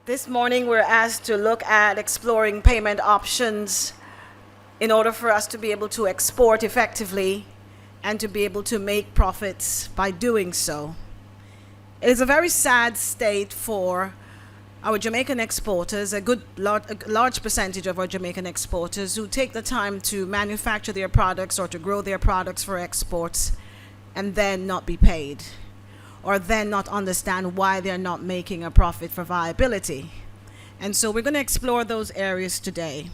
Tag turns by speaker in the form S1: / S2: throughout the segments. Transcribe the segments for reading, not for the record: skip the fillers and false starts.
S1: This morning we're asked to look at exploring payment options in order for us to be able to export effectively and to be able to make profits by doing so. It is a very sad state for our Jamaican exporters, a large percentage of our Jamaican exporters who take the time to manufacture their products or to grow their products for exports and then not be paid, or then not understand why they're not making a profit for viability. And so we're going to explore those areas today.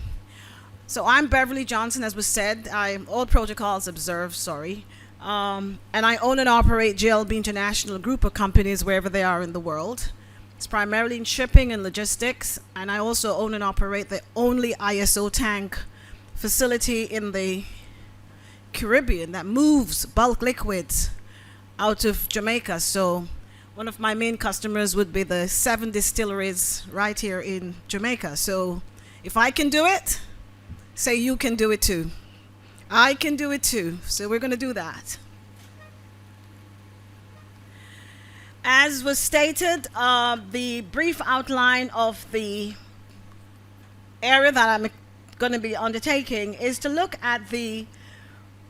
S1: So I'm Beverly Johnson, as was said. I'm all protocols observed, and I own and operate JLB International group of companies wherever they are in the world. It's primarily in shipping and logistics, and I also own and operate the only ISO tank facility in the Caribbean that moves bulk liquids out of Jamaica. So one of my main customers would be the 7 distilleries right here in Jamaica. So if I can do it, say you can do it too. I can do it too. So we're going to do that. As was stated, the brief outline of the area that I'm going to be undertaking is to look at the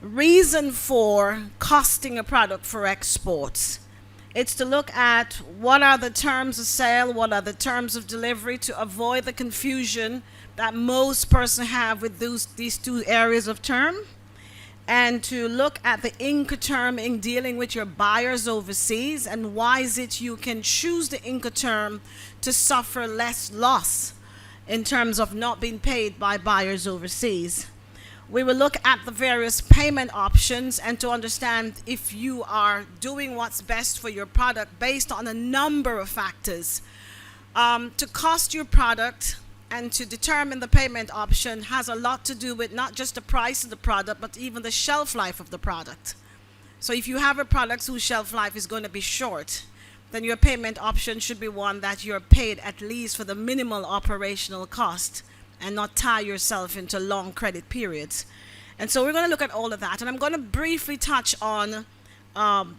S1: reason for costing a product for exports. It's to look at what are the terms of sale, what are the terms of delivery, to avoid the confusion that most persons have with these two areas of term, and to look at the Incoterm in dealing with your buyers overseas and why is it you can choose the Incoterm to suffer less loss in terms of not being paid by buyers overseas. We will look at the various payment options and to understand if you are doing what's best for your product based on a number of factors. To cost your product and to determine the payment option has a lot to do with not just the price of the product, but even the shelf life of the product. So if you have a product whose shelf life is going to be short, then your payment option should be one that you're paid at least for the minimal operational cost and not tie yourself into long credit periods. And so we're going to look at all of that. And I'm going to briefly touch on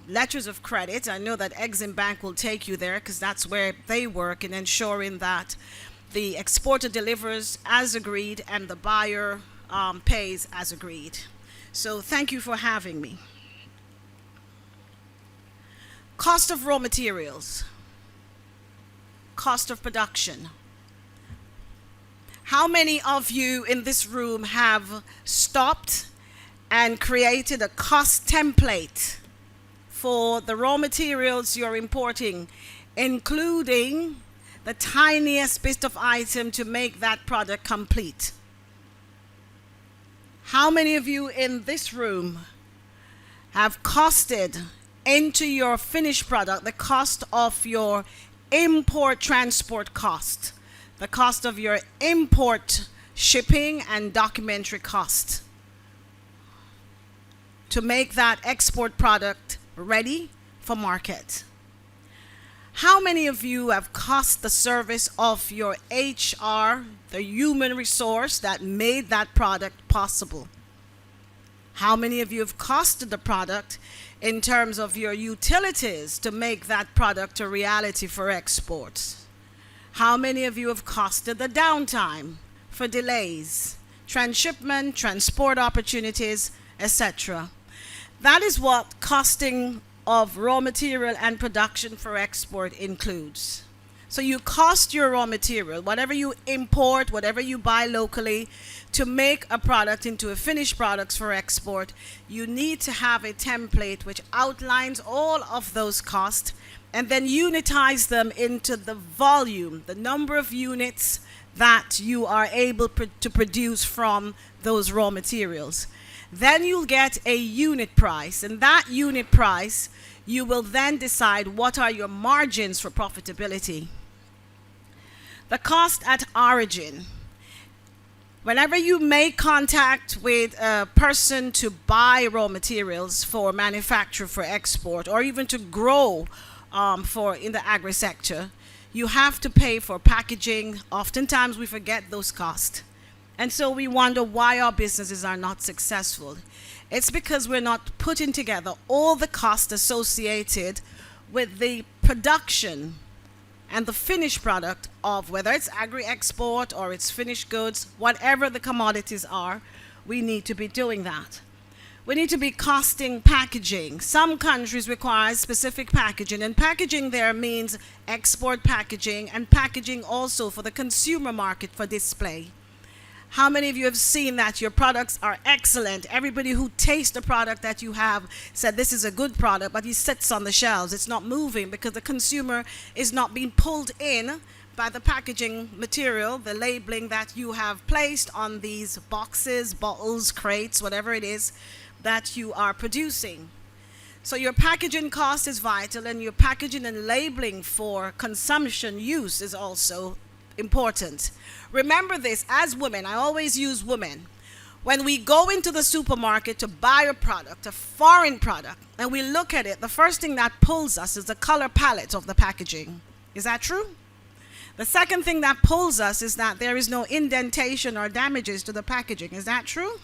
S1: letters of credit. I know that EXIM Bank will take you there because that's where they work in ensuring that the exporter delivers as agreed and the buyer pays as agreed. So thank you for having me. Cost of raw materials. Cost of production. How many of you in this room have stopped and created a cost template for the raw materials you're importing, including the tiniest bit of item to make that product complete? How many of you in this room have costed into your finished product the cost of your import transport cost, the cost of your import shipping and documentary cost to make that export product ready for market? How many of you have cost the service of your HR, the human resource that made that product possible? How many of you have costed the product in terms of your utilities to make that product a reality for exports? How many of you have costed the downtime for delays, transshipment, transport opportunities, etc.? That is what costing of raw material and production for export includes. So you cost your raw material, whatever you import, whatever you buy locally, to make a product into a finished product for export. You need to have a template which outlines all of those costs and then unitize them into the volume, the number of units that you are able to produce from those raw materials. Then you'll get a unit price, and that unit price you will then decide what are your margins for profitability. The cost at origin. Whenever you make contact with a person to buy raw materials for manufacture for export or even to grow in the agri sector, you have to pay for packaging. Oftentimes we forget those costs. And so we wonder why our businesses are not successful. It's because we're not putting together all the costs associated with the production and the finished product of whether it's agri-export or it's finished goods, whatever the commodities are, we need to be doing that. We need to be costing packaging. Some countries require specific packaging, and packaging there means export packaging and packaging also for the consumer market for display. How many of you have seen that your products are excellent? Everybody who tastes the product that you have said this is a good product, but it sits on the shelves. It's not moving because the consumer is not being pulled in by the packaging material, the labeling that you have placed on these boxes, bottles, crates, whatever it is that you are producing. So your packaging cost is vital, and your packaging and labeling for consumption use is also important. Remember this, as women, I always use women. When we go into the supermarket to buy a product, a foreign product, and we look at it, the first thing that pulls us is the color palette of the packaging. Is that true? The second thing that pulls us is that there is no indentation or damages to the packaging. Is that true?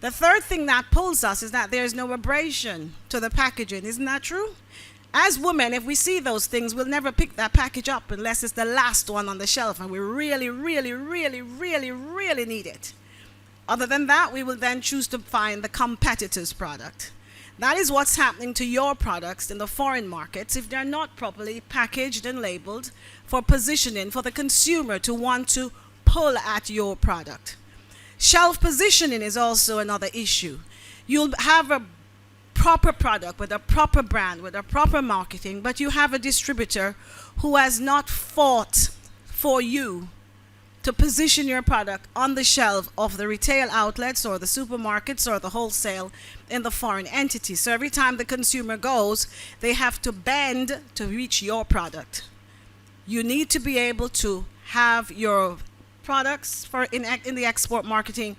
S1: The third thing that pulls us is that there is no abrasion to the packaging. Isn't that true? As women, if we see those things, we'll never pick that package up unless it's the last one on the shelf and we really, really, really, really, really need it. Other than that, we will then choose to find the competitor's product. That is what's happening to your products in the foreign markets if they're not properly packaged and labeled for positioning for the consumer to want to pull at your product. Shelf positioning is also another issue. You'll have a proper product with a proper brand, with a proper marketing, but you have a distributor who has not fought for you to position your product on the shelf of the retail outlets or the supermarkets or the wholesale in the foreign entity. So every time the consumer goes, they have to bend to reach your product. You need to be able to have your products in the export marketing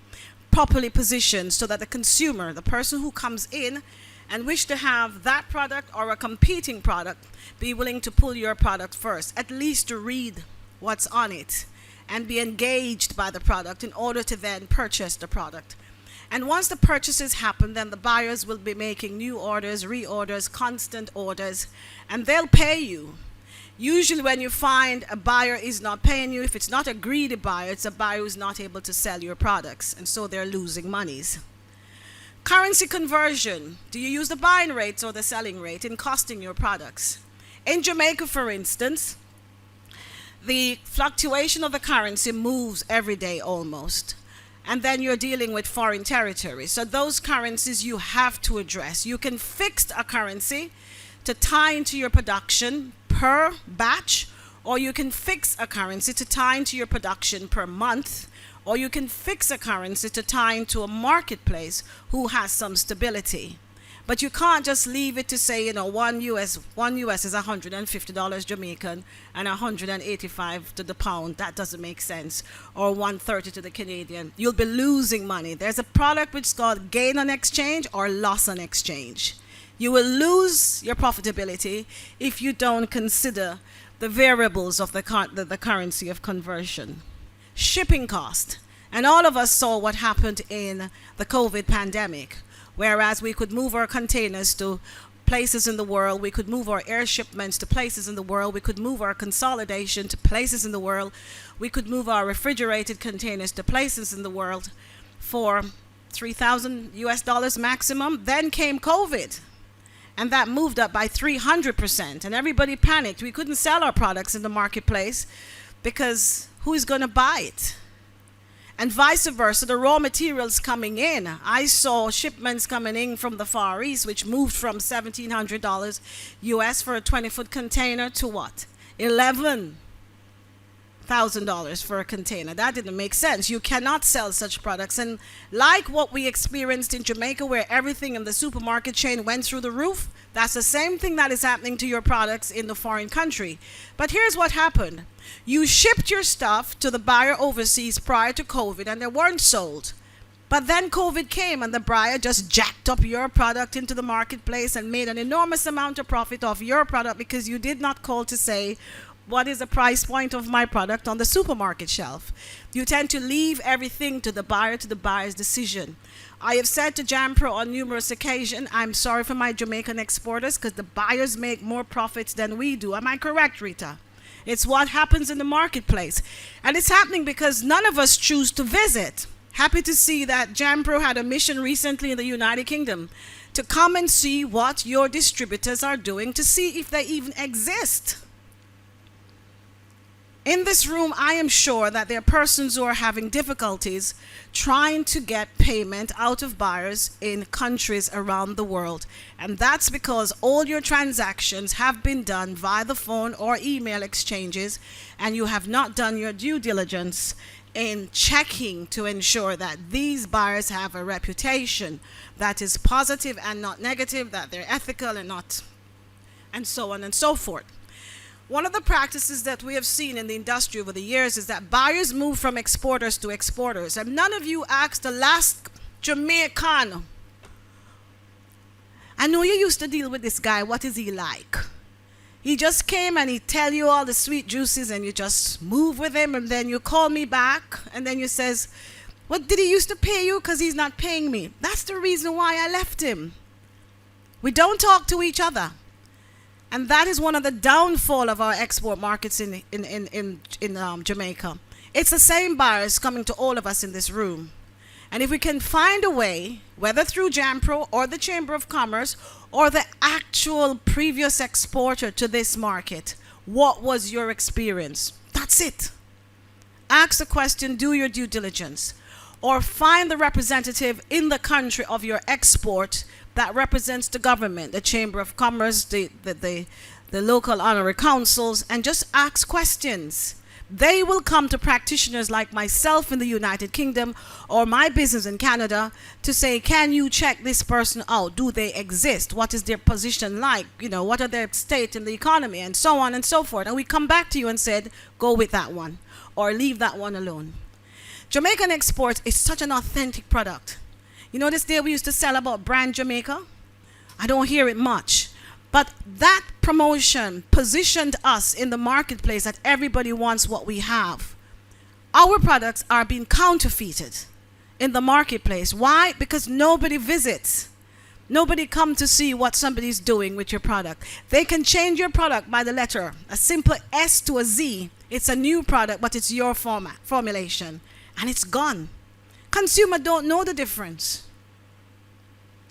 S1: properly positioned so that the consumer, the person who comes in and wish to have that product or a competing product, be willing to pull your product first, at least to read what's on it and be engaged by the product in order to then purchase the product. And once the purchases happen, then the buyers will be making new orders, reorders, constant orders, and they'll pay you. Usually when you find a buyer is not paying you, if it's not a greedy buyer, it's a buyer who's not able to sell your products, and so they're losing monies. Currency conversion. Do you use the buying rates or the selling rate in costing your products? In Jamaica, for instance, the fluctuation of the currency moves every day almost. And then you're dealing with foreign territory. So those currencies you have to address. You can fix a currency to tie into your production per batch, or you can fix a currency to tie into your production per month, or you can fix a currency to tie into a marketplace who has some stability. But you can't just leave it to say, one US is $150 Jamaican and $185 to the pound. That doesn't make sense. Or $130 to the Canadian. You'll be losing money. There's a product which is called gain on exchange or loss on exchange. You will lose your profitability if you don't consider the variables of the currency of conversion. Shipping cost. And all of us saw what happened in the COVID pandemic. Whereas we could move our containers to places in the world, we could move our air shipments to places in the world, we could move our consolidation to places in the world, we could move our refrigerated containers to places in the world for $3,000 maximum. Then came COVID, and that moved up by 300%, and everybody panicked. We couldn't sell our products in the marketplace because who is going to buy it? And vice versa, the raw materials coming in. I saw shipments coming in from the Far East, which moved from $1,700 US for a 20-foot container to what? $11,000 for a container. That didn't make sense. You cannot sell such products. And like what we experienced in Jamaica, where everything in the supermarket chain went through the roof, that's the same thing that is happening to your products in the foreign country. But here's what happened. You shipped your stuff to the buyer overseas prior to COVID and they weren't sold. But then COVID came and the buyer just jacked up your product into the marketplace and made an enormous amount of profit off your product because you did not call to say, what is the price point of my product on the supermarket shelf. You tend to leave everything to the buyer, to the buyer's decision. I have said to JAMPRO on numerous occasions, I'm sorry for my Jamaican exporters because the buyers make more profits than we do. Am I correct, Rita? It's what happens in the marketplace. And it's happening because none of us choose to visit. Happy to see that JAMPRO had a mission recently in the United Kingdom to come and see what your distributors are doing, to see if they even exist. In this room, I am sure that there are persons who are having difficulties trying to get payment out of buyers in countries around the world. And that's because all your transactions have been done via the phone or email exchanges, and you have not done your due diligence in checking to ensure that these buyers have a reputation that is positive and not negative, that they're ethical and not, and so on and so forth. One of the practices that we have seen in the industry over the years is that buyers move from exporters to exporters. And none of you asked the last Jamaican. I know you used to deal with this guy. What is he like? He just came and he tell you all the sweet juices and you just move with him, and then you call me back and then you says, what did he used to pay you? Because he's not paying me. That's the reason why I left him. We don't talk to each other. And that is one of the downfall of our export markets in Jamaica. It's the same buyers coming to all of us in this room. And if we can find a way, whether through JAMPRO or the Chamber of Commerce or the actual previous exporter to this market, what was your experience? That's it. Ask the question, do your due diligence. Or find the representative in the country of your export that represents the government, the Chamber of Commerce, the local honorary councils, and just ask questions. They will come to practitioners like myself in the United Kingdom or my business in Canada to say, can you check this person out? Do they exist? What is their position like? You know, what are their state in the economy, and so on and so forth. And we come back to you and said, go with that one or leave that one alone. Jamaican export is such an authentic product. You know, this day we used to sell about brand Jamaica. I don't hear it much. But that promotion positioned us in the marketplace that everybody wants what we have. Our products are being counterfeited in the marketplace. Why? Because nobody visits. Nobody comes to see what somebody's doing with your product. They can change your product by the letter. A simple S to a Z. It's a new product, but it's your formulation. And it's gone. Consumer don't know the difference.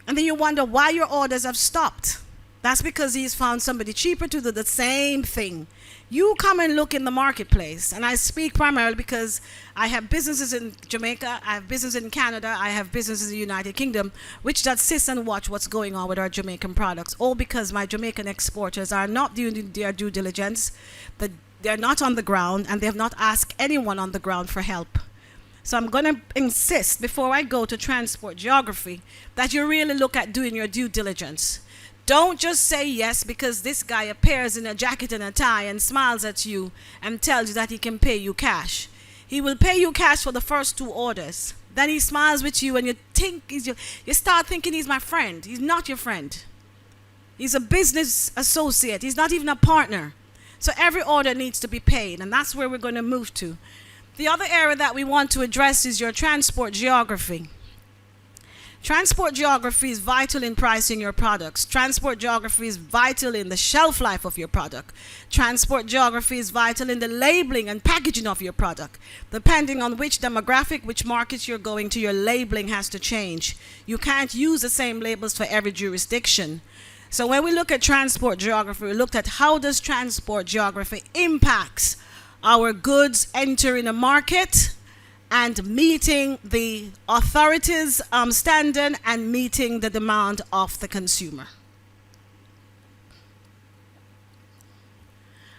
S1: And then you wonder why your orders have stopped. That's because he's found somebody cheaper to do the same thing. You come and look in the marketplace, and I speak primarily because I have businesses in Jamaica, I have business in Canada, I have businesses in the United Kingdom, which that sits and watch what's going on with our Jamaican products, all because my Jamaican exporters are not doing their due diligence, they're not on the ground, and they have not asked anyone on the ground for help. So I'm going to insist, before I go to transport geography, that you really look at doing your due diligence. Don't just say yes because this guy appears in a jacket and a tie and smiles at you and tells you that he can pay you cash. He will pay you cash for the first 2 orders. Then he smiles with you and you start thinking he's my friend. He's not your friend. He's a business associate. He's not even a partner. So every order needs to be paid, and that's where we're going to move to. The other area that we want to address is your transport geography. Transport geography is vital in pricing your products. Transport geography is vital in the shelf life of your product. Transport geography is vital in the labeling and packaging of your product. Depending on which demographic, which markets you're going to, your labeling has to change. You can't use the same labels for every jurisdiction. So when we look at transport geography, we looked at how does transport geography impacts our goods entering a market and meeting the authorities' standard and meeting the demand of the consumer.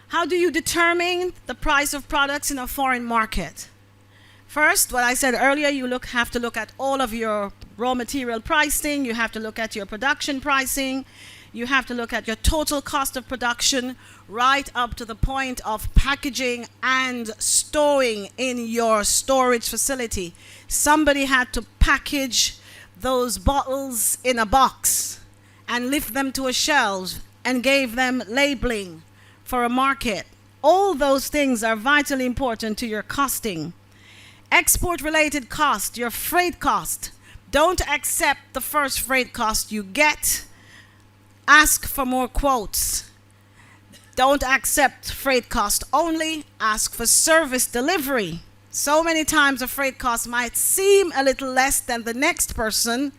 S1: How do you determine the price of products in a foreign market? First, what I said earlier, you have to look at all of your raw material pricing, you have to look at your production pricing, you have to look at your total cost of production right up to the point of packaging and storing in your storage facility. Somebody had to package those bottles in a box and lift them to a shelf and gave them labeling for a market. all those things are vitally important to your costing. Export-related cost, your freight cost. Don't accept the first freight cost you get. Ask for more quotes. Don't accept freight cost only. Ask for service delivery. So many times a freight cost might seem a little less than the next person,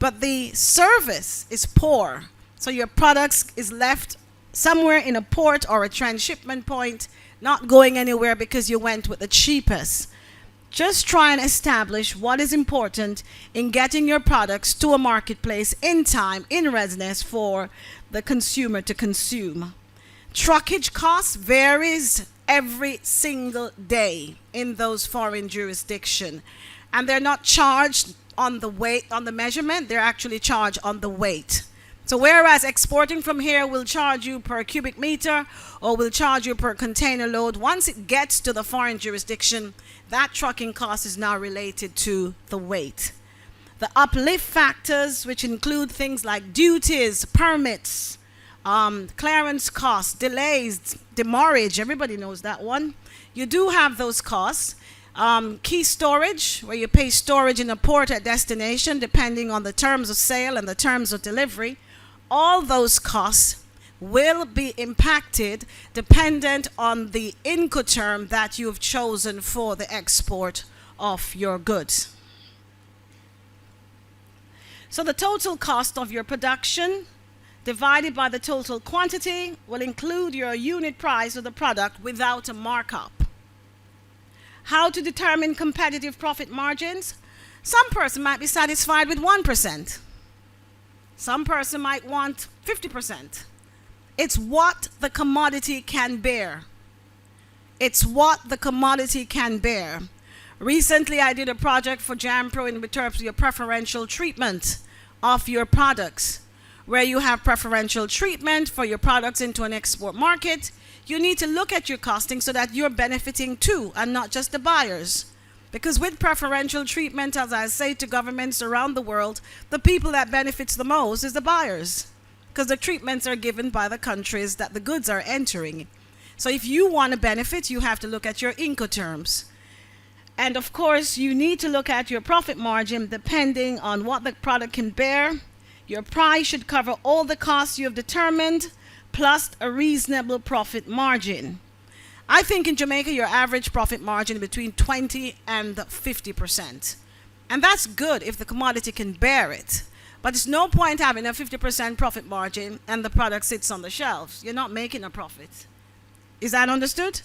S1: but the service is poor. So your products is left somewhere in a port or a transshipment point, not going anywhere because you went with the cheapest. Just try and establish what is important in getting your products to a marketplace in time, in readiness for the consumer to consume. Truckage costs varies every single day in those foreign jurisdictions. And they're not charged on the weight, on the measurement, they're actually charged on the weight. So whereas exporting from here will charge you per cubic meter or will charge you per container load, once it gets to the foreign jurisdiction, that trucking cost is now related to the weight. The uplift factors, which include things like duties, permits, clearance costs, delays, demurrage, everybody knows that one. You do have those costs. Key storage, where you pay storage in a port at destination depending on the terms of sale and the terms of delivery. All those costs will be impacted dependent on the Incoterm that you've chosen for the export of your goods. So the total cost of your production divided by the total quantity will include your unit price of the product without a markup. How to determine competitive profit margins? Some person might be satisfied with 1%. Some person might want 50%. It's what the commodity can bear. It's what the commodity can bear. Recently, I did a project for JAMPRO in terms of your preferential treatment of your products, where you have preferential treatment for your products into an export market. You need to look at your costing so that you're benefiting too, and not just the buyers. Because with preferential treatment, as I say to governments around the world, the people that benefits the most is the buyers. Because the treatments are given by the countries that the goods are entering. So if you want to benefit, you have to look at your Incoterms. And of course, you need to look at your profit margin depending on what the product can bear. Your price should cover all the costs you have determined, plus a reasonable profit margin. I think in Jamaica, your average profit margin between 20 and 50%. And that's good if the commodity can bear it. But it's no point having a 50% profit margin and the product sits on the shelves. You're not making a profit. Is that understood?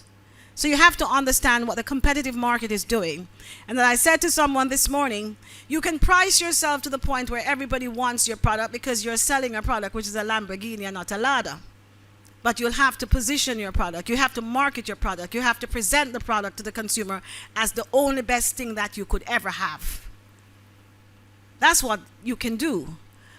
S1: So you have to understand what the competitive market is doing. And then I said to someone this morning, you can price yourself to the point where everybody wants your product because you're selling a product which is a Lamborghini and not a Lada. But you'll have to position your product. You have to market your product. You have to present the product to the consumer as the only best thing that you could ever have. That's what you can do.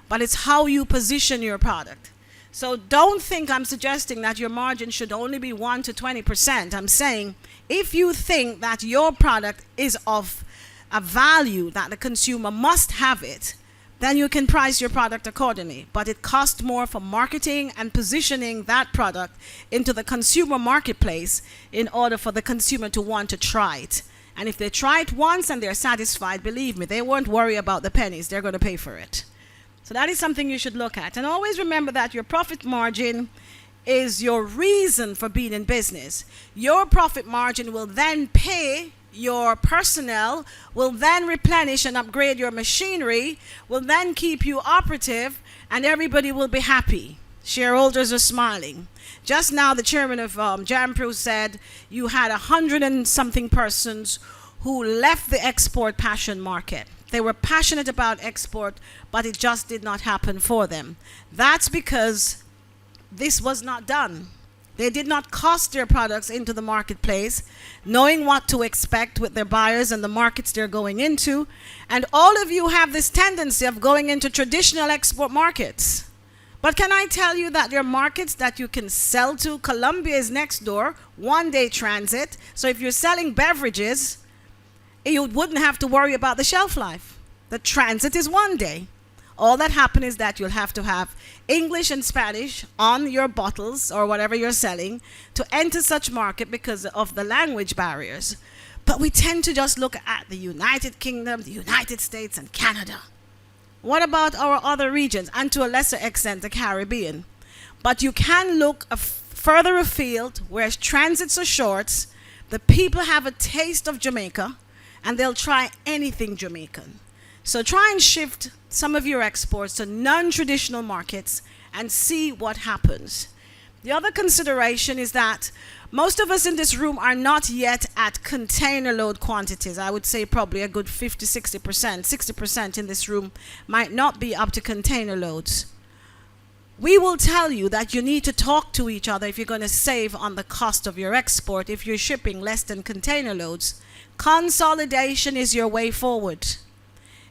S1: But it's how you position your product. So don't think I'm suggesting that your margin should only be 1 to 20%. I'm saying if you think that your product is of a value that the consumer must have it, then you can price your product accordingly. But it costs more for marketing and positioning that product into the consumer marketplace in order for the consumer to want to try it. And if they try it once and they're satisfied, believe me, they won't worry about the pennies. They're going to pay for it. So that is something you should look at. And always remember that your profit margin is your reason for being in business. Your profit margin will then pay your personnel, will then replenish and upgrade your machinery, will then keep you operative, and everybody will be happy. Shareholders are smiling. Just now, the chairman of JAMPRO said you had 100 and something persons who left the export passion market. They were passionate about export, but it just did not happen for them. That's because this was not done. They did not cost their products into the marketplace, knowing what to expect with their buyers and the markets they're going into. And all of you have this tendency of going into traditional export markets. But can I tell you that there are markets that you can sell to? Colombia is next door, one-day transit. So if you're selling beverages, you wouldn't have to worry about the shelf life. The transit is 1 day. All that happens is that you'll have to have English and Spanish on your bottles or whatever you're selling to enter such market because of the language barriers. But we tend to just look at the United Kingdom, the United States, and Canada. What about our other regions, and to a lesser extent, the Caribbean? But you can look further afield, where transits are short, the people have a taste of Jamaica, and they'll try anything Jamaican. So try and shift some of your exports to non-traditional markets and see what happens. The other consideration is that most of us in this room are not yet at container load quantities. I would say probably a good 50, 60%. 60% in this room might not be up to container loads. We will tell you that you need to talk to each other if you're going to save on the cost of your export if you're shipping less than container loads. Consolidation is your way forward.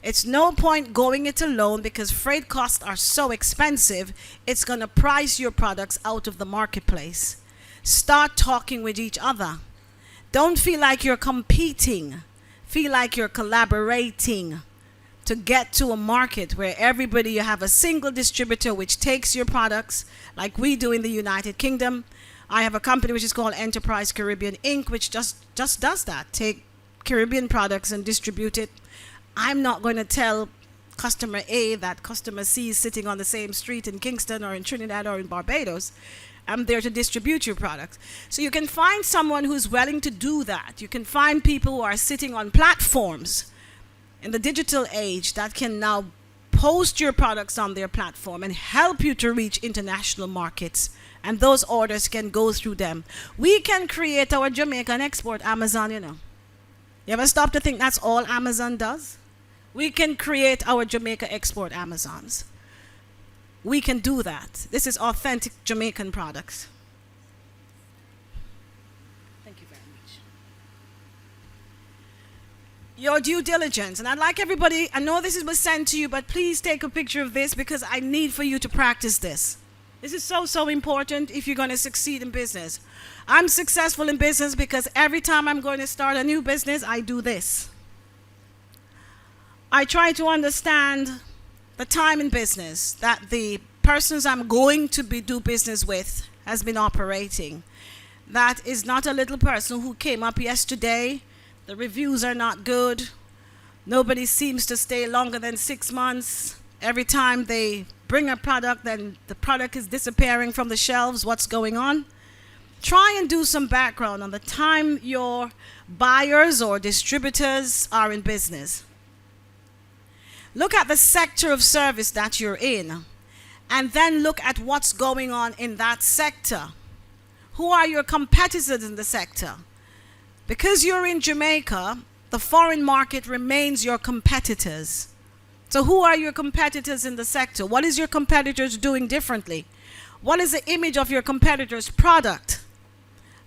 S1: It's no point going it alone because freight costs are so expensive, it's going to price your products out of the marketplace. Start talking with each other. Don't feel like you're competing. Feel like you're collaborating to get to a market where everybody, you have a single distributor which takes your products like we do in the United Kingdom. I have a company which is called Enterprise Caribbean Inc., which just does that. Take Caribbean products and distribute it. I'm not going to tell customer A that customer C is sitting on the same street in Kingston or in Trinidad or in Barbados. I'm there to distribute your product. So you can find someone who's willing to do that. You can find people who are sitting on platforms in the digital age that can now post your products on their platform and help you to reach international markets. And those orders can go through them. We can create our Jamaican export Amazon, you know. You ever stop to think that's all Amazon does? We can create our Jamaica export Amazons. We can do that. This is authentic Jamaican products. Thank you very much. Your due diligence. And I'd like everybody, I know this was sent to you, but please take a picture of this because I need for you to practice this. This is so important if you're going to succeed in business. I'm successful in business because every time I'm going to start a new business, I do this. I try to understand the time in business that the persons I'm going to do business with has been operating. That is not a little person who came up yesterday. The reviews are not good. Nobody seems to stay longer than 6 months. Every time they bring a product, then the product is disappearing from the shelves. What's going on? Try and do some background on the time your buyers or distributors are in business. Look at the sector of service that you're in, and then look at what's going on in that sector. Who are your competitors in the sector? Because you're in Jamaica, the foreign market remains your competitors. So who are your competitors in the sector? What is your competitors doing differently? What is the image of your competitor's product?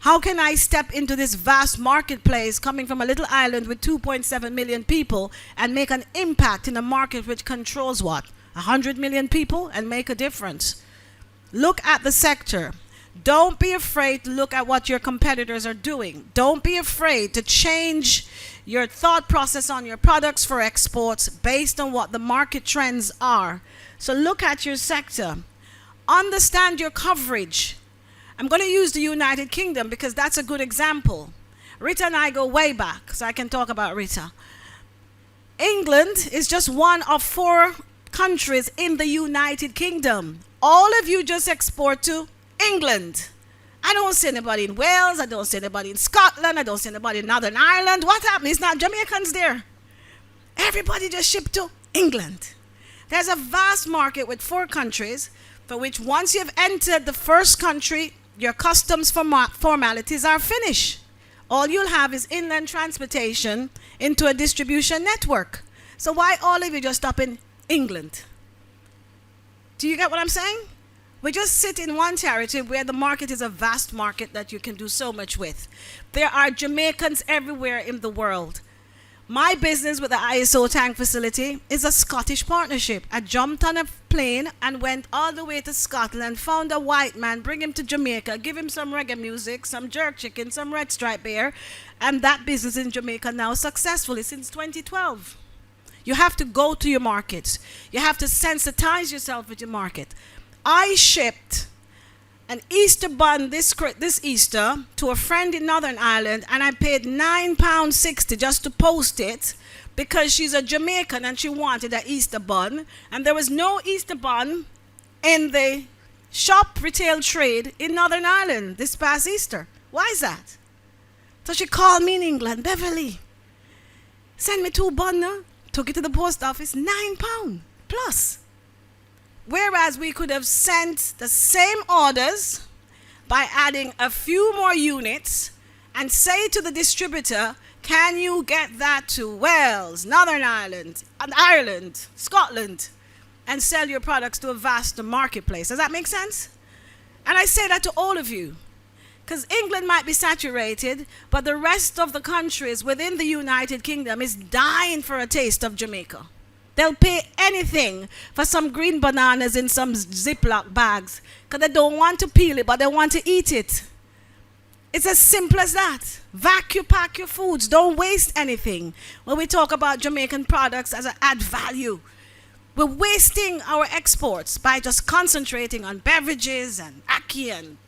S1: How can I step into this vast marketplace coming from a little island with 2.7 million people and make an impact in a market which controls what? 100 million people and make a difference? Look at the sector. Don't be afraid to look at what your competitors are doing. Don't be afraid to change your thought process on your products for exports based on what the market trends are. So look at your sector. Understand your coverage. I'm going to use the United Kingdom because that's a good example. Rita and I go way back, so I can talk about Rita. England is just one of 4 countries in the United Kingdom. All of you just export to England. I don't see anybody in Wales. I don't see anybody in Scotland. I don't see anybody in Northern Ireland. What happened? It's not Jamaicans there. Everybody just shipped to England. There's a vast market with 4 countries for which once you've entered the first country, your customs formalities are finished. All you'll have is inland transportation into a distribution network. So why all of you just stop in England? Do you get what I'm saying? We just sit in one territory where the market is a vast market that you can do so much with. There are Jamaicans everywhere in the world. My business with the ISO tank facility is a Scottish partnership. I jumped on a plane and went all the way to Scotland, found a white man, bring him to Jamaica, give him some reggae music, some jerk chicken, some red stripe beer, and that business in Jamaica now successfully since 2012. You have to go to your markets. You have to sensitize yourself with your market. I shipped an Easter bun this Easter to a friend in Northern Ireland, and I paid £9.60 just to post it because she's a Jamaican and she wanted an Easter bun, and there was no Easter bun in the shop retail trade in Northern Ireland this past Easter. Why is that? So she called me in England, Beverly, send me 2 bun, took it to the post office, £9 plus. Whereas we could have sent the same orders by adding a few more units and say to the distributor, can you get that to Wales, Northern Ireland, and Ireland, Scotland, and sell your products to a vast marketplace. Does that make sense? And I say that to all of you, because England might be saturated, but the rest of the countries within the United Kingdom is dying for a taste of Jamaica. They'll pay anything for some green bananas in some Ziploc bags because they don't want to peel it, but they want to eat it. It's as simple as that. Vacuum pack your foods. Don't waste anything. When we talk about Jamaican products as an add value, we're wasting our exports by just concentrating on beverages and ackee, and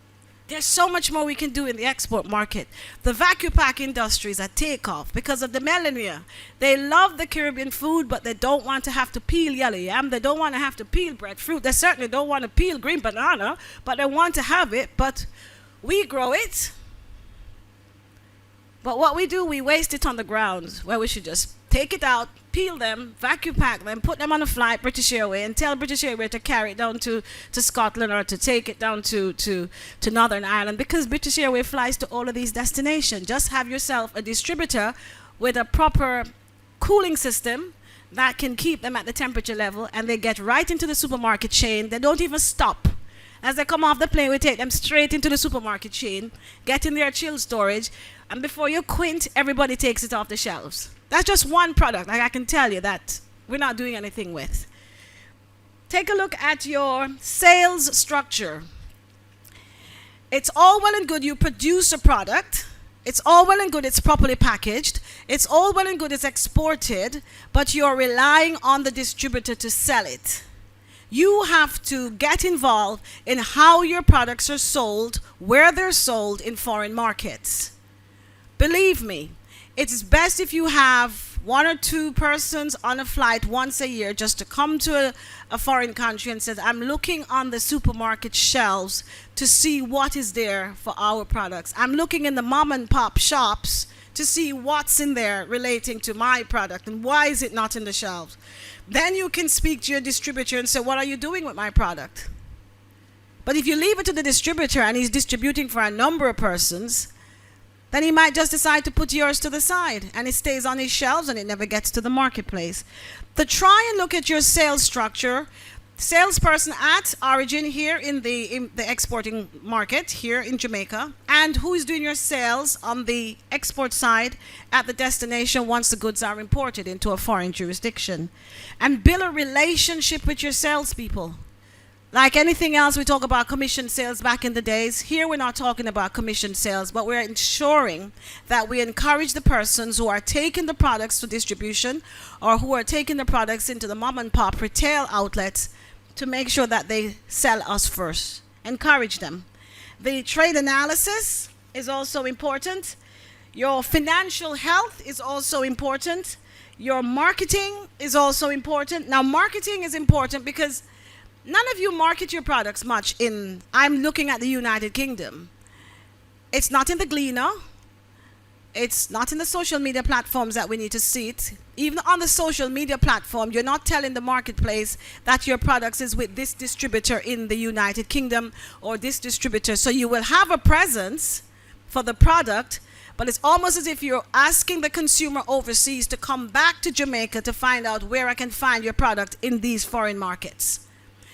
S1: there's so much more we can do in the export market. The vacuum pack industry is at takeoff because of the millennia. They love the Caribbean food, but they don't want to have to peel yellow yam. They don't want to have to peel breadfruit. They certainly don't want to peel green banana, but they want to have it. But we grow it. But what we do, we waste it on the ground, where we should just take it out, peel them, vacuum pack them, put them on a flight, British Airways, and tell British Airways to carry it down to Scotland or to take it down to Northern Ireland, because British Airways flies to all of these destinations. Just have yourself a distributor with a proper cooling system that can keep them at the temperature level, and they get right into the supermarket chain. They don't even stop. As they come off the plane, we take them straight into the supermarket chain, get in their chill storage, and before you quint, everybody takes it off the shelves. That's just one product, like I can tell you, that we're not doing anything with. Take a look at your sales structure. It's all well and good you produce a product. It's all well and good it's properly packaged. It's all well and good it's exported, but you're relying on the distributor to sell it. You have to get involved in how your products are sold, where they're sold in foreign markets. Believe me, it's best if you have 1 or 2 persons on a flight once a year just to come to a foreign country and says, I'm looking on the supermarket shelves to see what is there for our products. I'm looking in the mom and pop shops to see what's in there relating to my product and why is it not in the shelves. Then you can speak to your distributor and say, what are you doing with my product? But if you leave it to the distributor and he's distributing for a number of persons, then he might just decide to put yours to the side and it stays on his shelves and it never gets to the marketplace. To try and look at your sales structure, salesperson at origin here in the exporting market here in Jamaica, and who is doing your sales on the export side at the destination once the goods are imported into a foreign jurisdiction. And build a relationship with your salespeople. Like anything else, we talk about commission sales back in the days. Here we're not talking about commission sales, but we're ensuring that we encourage the persons who are taking the products to distribution or who are taking the products into the mom and pop retail outlets to make sure that they sell us first. Encourage them. The trade analysis is also important. Your financial health is also important. Your marketing is also important. Now, marketing is important because none of you market your products much in, I'm looking at the United Kingdom. It's not in the Gleaner. It's not in the social media platforms that we need to see it. Even on the social media platform, you're not telling the marketplace that your products is with this distributor in the United Kingdom or this distributor. So you will have a presence for the product, but it's almost as if you're asking the consumer overseas to come back to Jamaica to find out where I can find your product in these foreign markets.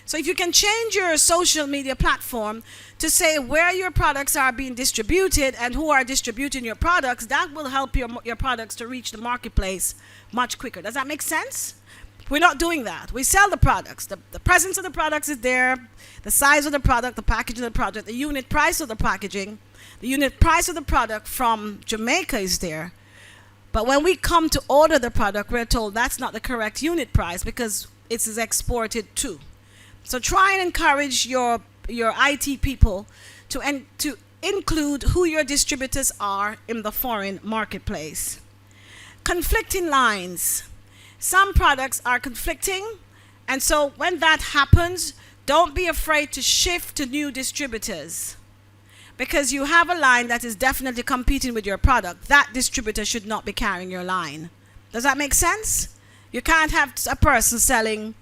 S1: So if you can change your social media platform to say where your products are being distributed and who are distributing your products, that will help your products to reach the marketplace much quicker. Does that make sense? We're not doing that. We sell the products. The presence of the products is there, the size of the product, the package of the product, the unit price of the packaging, the unit price of the product from Jamaica is there. But when we come to order the product, we're told that's not the correct unit price because it is exported too. So try and encourage your IT people to include who your distributors are in the foreign marketplace. Conflicting lines. Some products are conflicting, and so when that happens, don't be afraid to shift to new distributors. Because you have a line that is definitely competing with your product, that distributor should not be carrying your line. Does that make sense? You can't have a person selling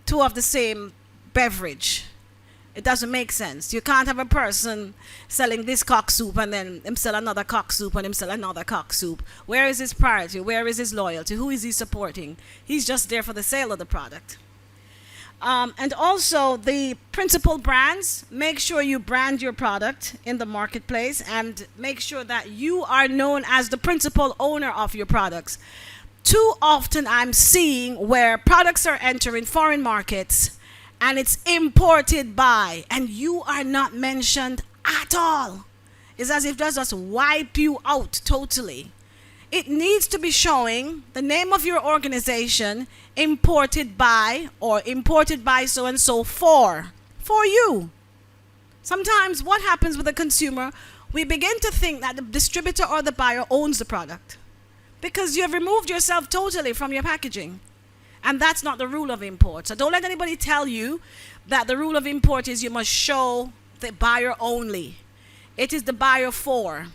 S1: two of the same beverage. It doesn't make sense. You can't have a person selling this cock soup and then him sell another cock soup and him sell another cock soup. Where is his priority? Where is his loyalty? Who is he supporting? He's just there for the sale of the product. And also the principal brands, make sure you brand your product in the marketplace and make sure that you are known as the principal owner of your products. Too often I'm seeing where products are entering foreign markets and it's imported by, and you are not mentioned at all. It's as if that just wipe you out totally. It needs to be showing the name of your organization, imported by, or imported by so and so for you. Sometimes what happens with the consumer, we begin to think that the distributor or the buyer owns the product because you have removed yourself totally from your packaging. And that's not the rule of import. So don't let anybody tell you that the rule of import is you must show the buyer only. It is the buyer for.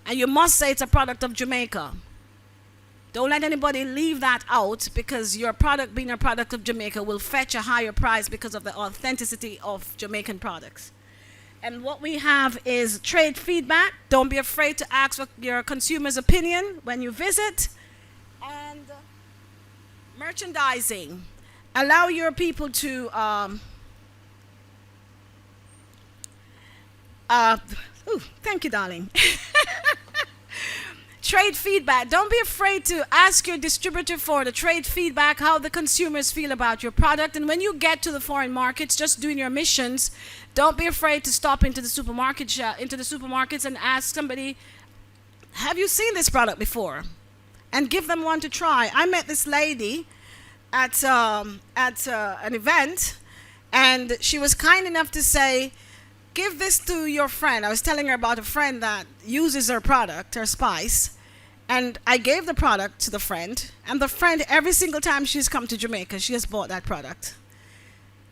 S1: And you must say it's a product of Jamaica. Don't let anybody leave that out, because your product being a product of Jamaica will fetch a higher price because of the authenticity of Jamaican products. And what we have is trade feedback. Don't be afraid to ask for your consumer's opinion when you visit. And merchandising. Allow your people to thank you, darling. Trade feedback. Don't be afraid to ask your distributor for the trade feedback, how the consumers feel about your product. And when you get to the foreign markets, just doing your missions, don't be afraid to stop into the supermarkets and ask somebody, have you seen this product before? And give them one to try. I met this lady at an event, and she was kind enough to say, give this to your friend. I was telling her about a friend that uses her product, her spice, and I gave the product to the friend, and the friend, every single time she's come to Jamaica, she has bought that product.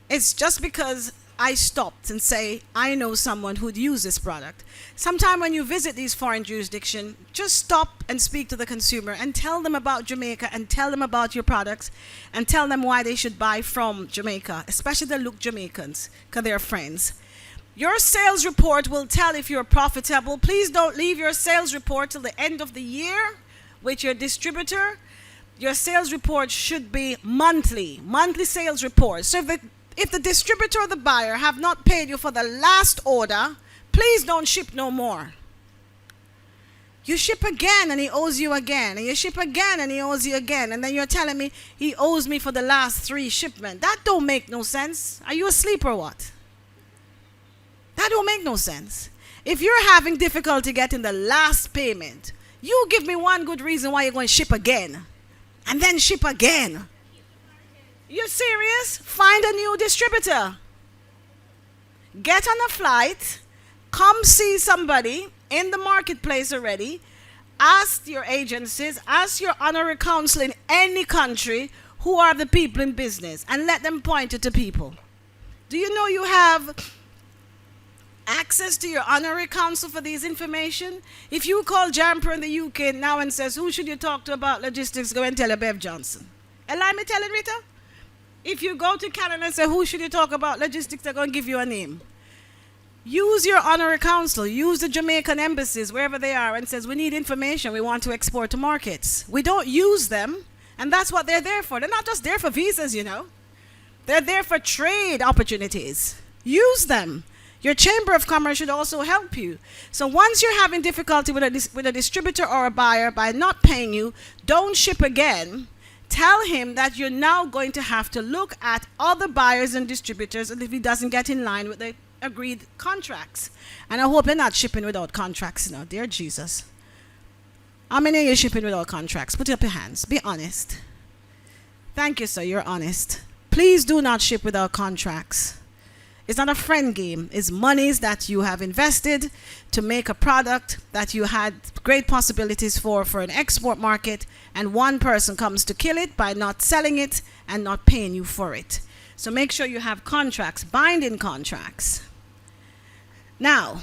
S1: It's just because I stopped and say, I know someone who'd use this product. Sometime when you visit these foreign jurisdictions, just stop and speak to the consumer and tell them about Jamaica and tell them about your products and tell them why they should buy from Jamaica, especially the look Jamaicans, because they're friends. Your sales report will tell if you're profitable. Please don't leave your sales report till the end of the year with your distributor. Your sales report should be monthly sales report. So if the distributor or the buyer have not paid you for the last order, please don't ship no more. You ship again and he owes you again, and you ship again and he owes you again, and then you're telling me he owes me for the last 3 shipments. That don't make no sense. Are you asleep or what? That don't make no sense. If you're having difficulty getting the last payment, you give me one good reason why you're going to ship again and then ship again. You're serious? Find a new distributor. Get on a flight. Come see somebody in the marketplace already. Ask your agencies, ask your honorary council in any country who are the people in business, and let them point you to people. Do you know you have access to your honorary council for these information? If you call JAMPRO in the UK now and says, who should you talk to about logistics, go and tell Bev Johnson. Allow me telling Rita? If you go to Canada and say, who should you talk about logistics, they're going to give you a name. Use your honorary council. Use the Jamaican embassies, wherever they are, and says, we need information. We want to export to markets. We don't use them, and that's what they're there for. They're not just there for visas, you know. They're there for trade opportunities. Use them. Your Chamber of Commerce should also help you. So once you're having difficulty with a distributor or a buyer by not paying you, don't ship again. Tell him that you're now going to have to look at other buyers and distributors, and if he doesn't get in line with the agreed contracts. And I hope you're not shipping without contracts, you know, dear Jesus. How many of you shipping without contracts? Put up your hands. Be honest. Thank you, sir. You're honest. Please do not ship without contracts. It's not a friend game. It's monies that you have invested to make a product that you had great possibilities for an export market, and one person comes to kill it by not selling it and not paying you for it. So make sure you have contracts, binding contracts. Now,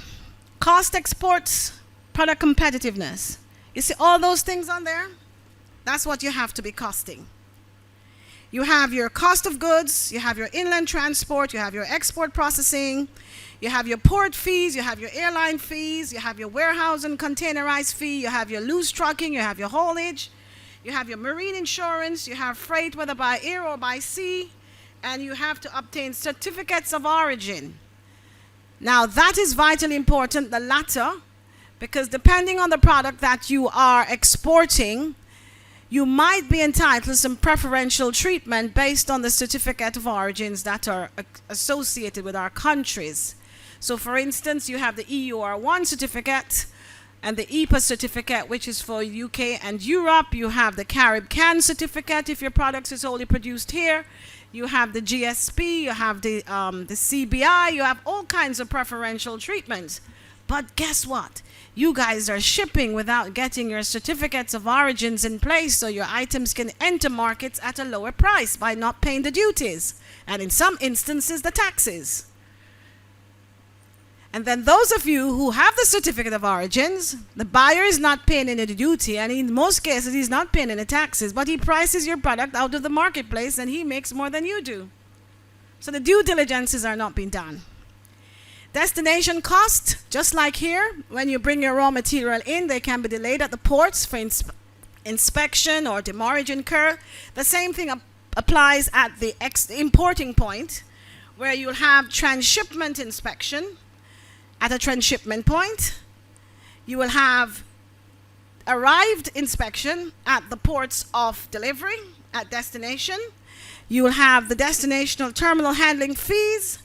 S1: cost exports, product competitiveness. You see all those things on there? That's what you have to be costing. You have your cost of goods, you have your inland transport, you have your export processing, you have your port fees, you have your airline fees, you have your warehouse and containerized fee, you have your loose trucking, you have your haulage, you have your marine insurance, you have freight whether by air or by sea, and you have to obtain certificates of origin. Now that is vitally important, the latter, because depending on the product that you are exporting, you might be entitled to some preferential treatment based on the certificate of origins that are associated with our countries. So for instance, you have the EUR1 certificate and the EPA certificate, which is for UK and Europe. You have the Carib-Can certificate if your product is only produced here. You have the GSP, you have the CBI, you have all kinds of preferential treatments. But guess what? You guys are shipping without getting your certificates of origins in place, so your items can enter markets at a lower price by not paying the duties, and in some instances the taxes. And then those of you who have the certificate of origins, the buyer is not paying any duty, and in most cases he's not paying any taxes, but he prices your product out of the marketplace and he makes more than you do. So the due diligences are not being done. Destination cost, just like here, when you bring your raw material in, they can be delayed at the ports for inspection or demurrage incur. The same thing applies at the importing point, where you'll have transshipment inspection at a transshipment point. You will have arrived inspection at the ports of delivery at destination. You will have the destinational terminal handling fees.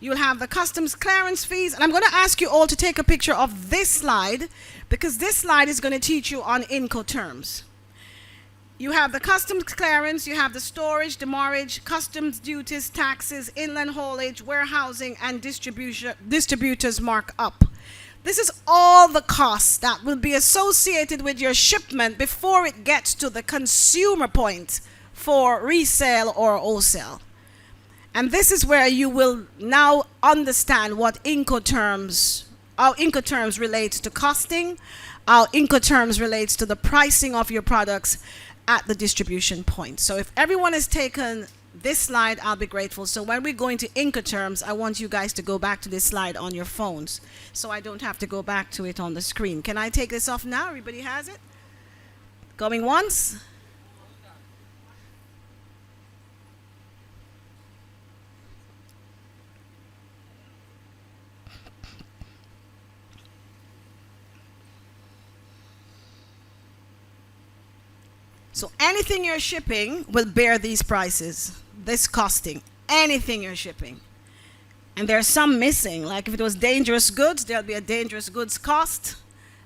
S1: You'll have the customs clearance fees. And I'm going to ask you all to take a picture of this slide, because this slide is going to teach you on Incoterms. You have the customs clearance, you have the storage, demurrage, customs duties, taxes, inland haulage, warehousing, and distributors markup. This is all the costs that will be associated with your shipment before it gets to the consumer point for resale or wholesale. And this is where you will now understand what Incoterms, how Incoterms relates to costing, how Incoterms relates to the pricing of your products at the distribution point. So if everyone has taken this slide, I'll be grateful. So when we go into Incoterms, I want you guys to go back to this slide on your phones, so I don't have to go back to it on the screen. Can I take this off now? Everybody has it? Going once? So anything you're shipping will bear these prices, this costing, anything you're shipping. And there's some missing, like if it was dangerous goods, there'll be a dangerous goods cost,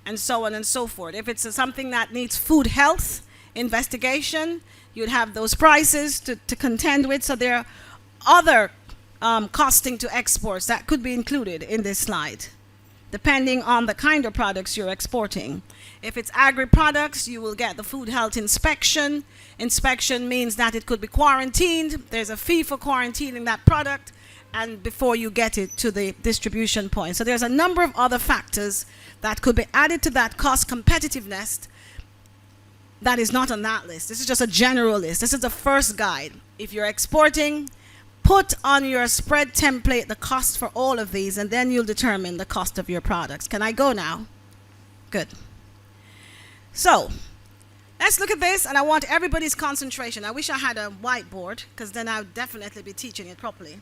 S1: and so on and so forth. If it's something that needs food health investigation, you'd have those prices to contend with. So there are other costing to exports that could be included in this slide, depending on the kind of products you're exporting. If it's agri-products, you will get the food health inspection. Inspection means that it could be quarantined. There's a fee for quarantining that product and before you get it to the distribution point. So there's a number of other factors that could be added to that cost competitiveness that is not on that list. This is just a general list. This is the first guide. If you're exporting, put on your spread template the cost for all of these, and then you'll determine the cost of your products. Can I go now? Good. So let's look at this, and I want everybody's concentration. I wish I had a whiteboard, because then I would definitely be teaching it properly.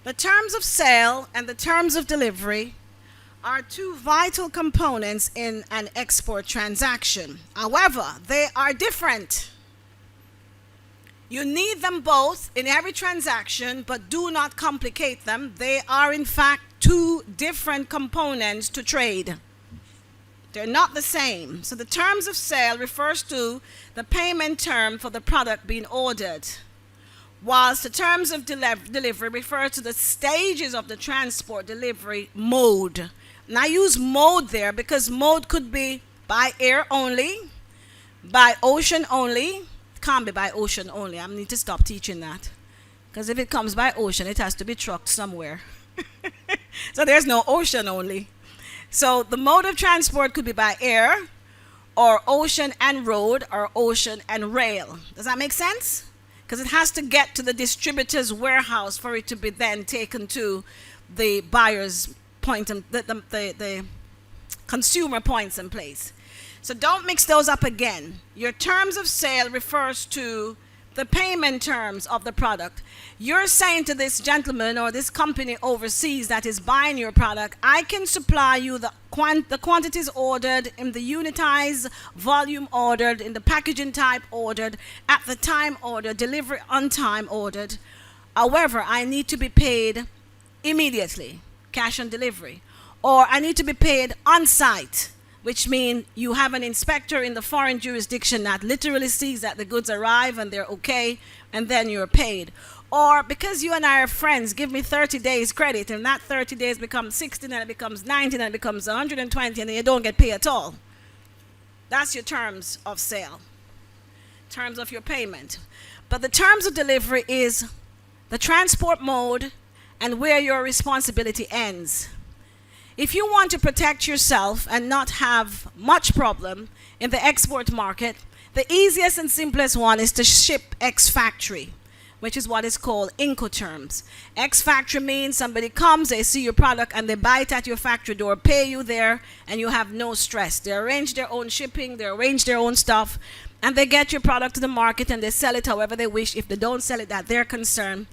S1: The terms of sale and the terms of delivery are two vital components in an export transaction. However, they are different. You need them both in every transaction, but do not complicate them. They are, in fact, two different components to trade. They're not the same. So the terms of sale refers to the payment term for the product being ordered. whilst the terms of delivery refer to the stages of the transport delivery mode. And I use mode there because mode could be by air only, by ocean only. It can't be by ocean only. I need to stop teaching that. Because if it comes by ocean, it has to be trucked somewhere. So there's no ocean only. So the mode of transport could be by air, or ocean and road, or ocean and rail. Does that make sense? Because it has to get to the distributor's warehouse for it to be then taken to the buyer's point, and the consumer points in place. So don't mix those up again. Your terms of sale refers to the payment terms of the product. You're saying to this gentleman or this company overseas that is buying your product, I can supply you the quantities ordered, in the unitized volume ordered, in the packaging type ordered, at the time ordered, delivery on time ordered. However, I need to be paid immediately, cash on delivery, or I need to be paid on site, which means you have an inspector in the foreign jurisdiction that literally sees that the goods arrive and they're okay, and then you're paid. Or because you and I are friends, give me 30 days credit, and that 30 days becomes 60, and it becomes 90, and it becomes 120, and then you don't get paid at all. That's your terms of sale, terms of your payment. But the terms of delivery is the transport mode and where your responsibility ends. If you want to protect yourself and not have much problem in the export market, the easiest and simplest one is to ship ex-factory, which is what is called Incoterms. Ex-factory means somebody comes, they see your product, and they buy it at your factory door, pay you there, and you have no stress. They arrange their own shipping, they arrange their own stuff, and they get your product to the market, and they sell it however they wish. If they don't sell it, that's their concern.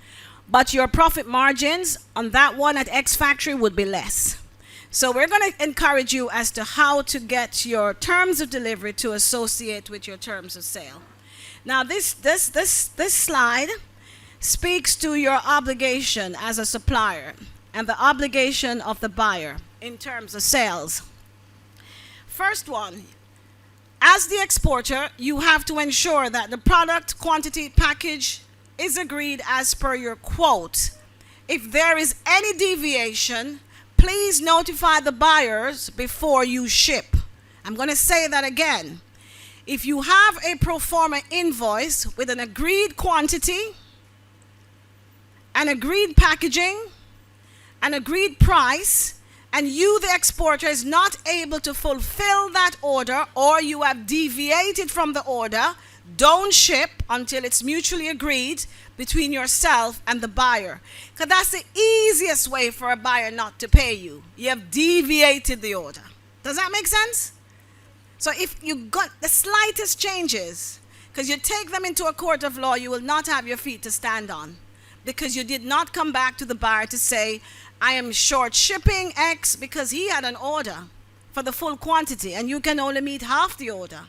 S1: But your profit margins on that one at ex-factory would be less. So we're going to encourage you as to how to get your terms of delivery to associate with your terms of sale. Now this slide speaks to your obligation as a supplier and the obligation of the buyer in terms of sales. First one, as the exporter, you have to ensure that the product, quantity, package is agreed as per your quote. If there is any deviation, please notify the buyers before you ship. I'm going to say that again. If you have a pro forma invoice with an agreed quantity, an agreed packaging, an agreed price, and you, the exporter, is not able to fulfill that order, or you have deviated from the order, don't ship until it's mutually agreed between yourself and the buyer. Because that's the easiest way for a buyer not to pay you. You have deviated the order. Does that make sense? So if you got the slightest changes, because you take them into a court of law, you will not have your feet to stand on. Because you did not come back to the buyer to say, I am short shipping X, because he had an order for the full quantity and you can only meet half the order.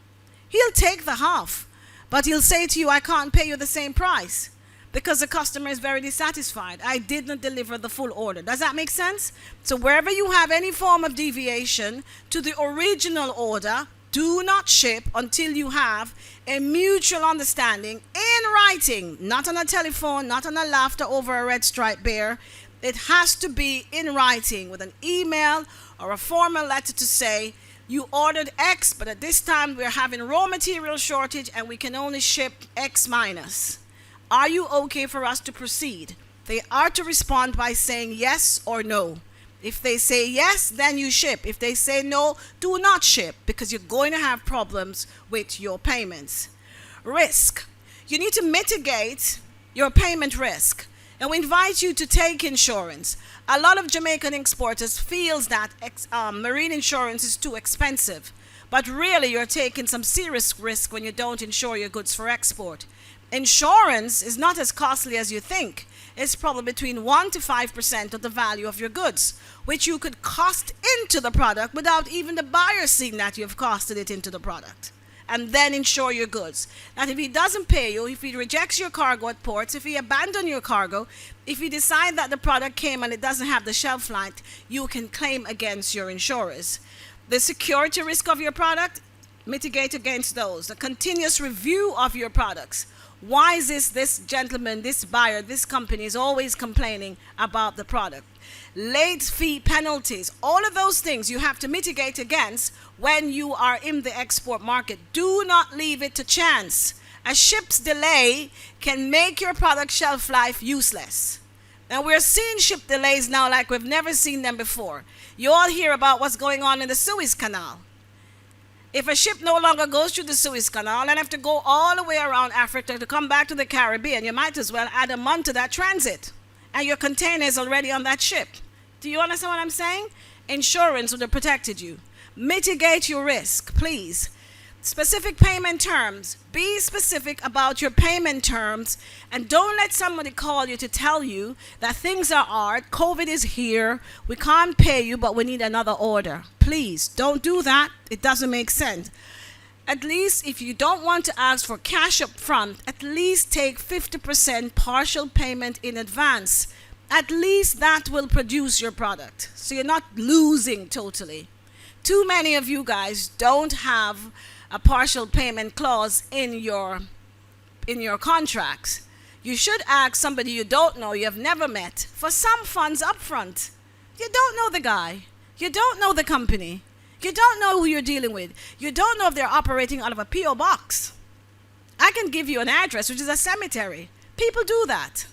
S1: He'll take the half, but he'll say to you, I can't pay you the same price because the customer is very dissatisfied. I did not deliver the full order. Does that make sense? So wherever you have any form of deviation to the original order, do not ship until you have a mutual understanding in writing, not on a telephone, not on a laughter over a red stripe bear. It has to be in writing with an email or a formal letter to say, you ordered X, but at this time we're having raw material shortage and we can only ship X minus. Are you okay for us to proceed? They are to respond by saying yes or no. If they say yes, then you ship. If they say no, do not ship, because you're going to have problems with your payments. Risk. You need to mitigate your payment risk. And we invite you to take insurance. A lot of Jamaican exporters feels that marine insurance is too expensive. But really, you're taking some serious risk when you don't insure your goods for export. Insurance is not as costly as you think. It's probably between 1 to 5% of the value of your goods, which you could cost into the product without even the buyer seeing that you've costed it into the product. And then insure your goods. That if he doesn't pay you, if he rejects your cargo at ports, if he abandons your cargo, if he decides that the product came and it doesn't have the shelf life, you can claim against your insurers. The security risk of your product, mitigate against those. The continuous review of your products. Why is this gentleman, this buyer, this company is always complaining about the product? Late fee penalties, all of those things you have to mitigate against when you are in the export market. Do not leave it to chance. A ship's delay can make your product shelf life useless. Now we're seeing ship delays now like we've never seen them before. You all hear about what's going on in the Suez Canal. If a ship no longer goes through the Suez Canal and have to go all the way around Africa to come back to the Caribbean, you might as well add a month to that transit. And your container is already on that ship. Do you understand what I'm saying? Insurance would have protected you. Mitigate your risk, please. Specific payment terms. Be specific about your payment terms, and don't let somebody call you to tell you that things are hard, COVID is here, we can't pay you, but we need another order. Please, don't do that. It doesn't make sense. At least if you don't want to ask for cash up front, at least take 50% partial payment in advance. At least that will produce your product, so you're not losing totally. Too many of you guys don't have a partial payment clause in your contracts. You should ask somebody you don't know, you have never met, for some funds up front. You don't know the guy. You don't know the company. You don't know who you're dealing with. You don't know if they're operating out of a P.O. box. I can give you an address, which is a cemetery. People do that.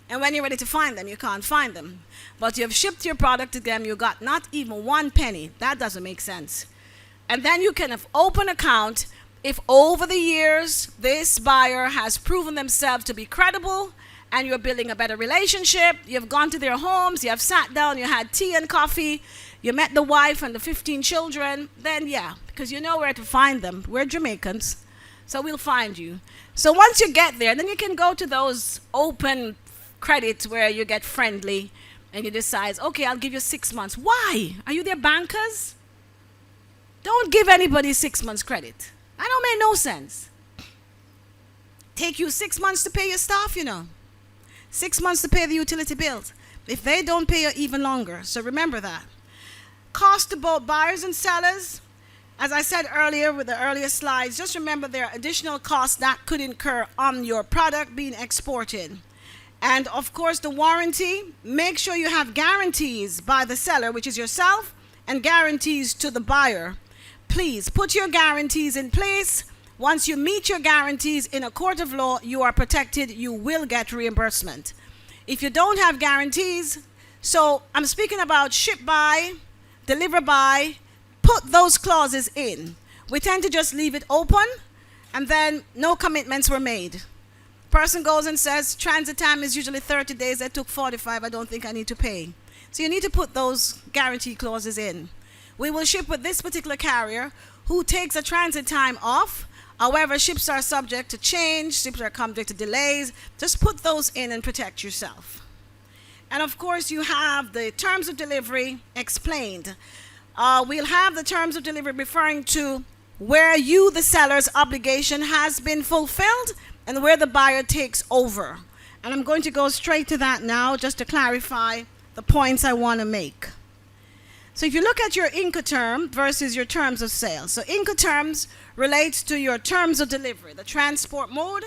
S1: And when you're ready to find them, you can't find them. But you've shipped your product to them, you got not even 1 penny. That doesn't make sense. And then you can open an account if over the years this buyer has proven themselves to be credible and you're building a better relationship. You've gone to their homes, you have sat down, you had tea and coffee, you met the wife and the 15 children, then yeah, because you know where to find them. We're Jamaicans, so we'll find you. So once you get there, then you can go to those open credits where you get friendly and you decide, okay, I'll give you 6 months. Why? Are you their bankers? Don't give anybody 6 months credit. That don't make no sense. Take you 6 months to pay your staff, 6 months to pay the utility bills. If they don't pay you, even longer. So remember that. Cost to both buyers and sellers. As I said earlier with the earlier slides, just remember there are additional costs that could incur on your product being exported. And of course the warranty. Make sure you have guarantees by the seller, which is yourself, and guarantees to the buyer. Please put your guarantees in place. Once you meet your guarantees in a court of law, you are protected. You will get reimbursement. If you don't have guarantees, so I'm speaking about ship by, deliver by, put those clauses in. We tend to just leave it open and then no commitments were made. Person goes and says, transit time is usually 30 days. I took 45. I don't think I need to pay. So you need to put those guarantee clauses in. We will ship with this particular carrier who takes a transit time off. However, ships are subject to change. Ships are subject to delays. Just put those in and protect yourself. And of course, you have the terms of delivery explained. We'll have the terms of delivery referring to where you, the seller's obligation has been fulfilled and where the buyer takes over. And I'm going to go straight to that now just to clarify the points I want to make. So if you look at your Incoterm versus your terms of sale. So Incoterms relates to your terms of delivery, the transport mode.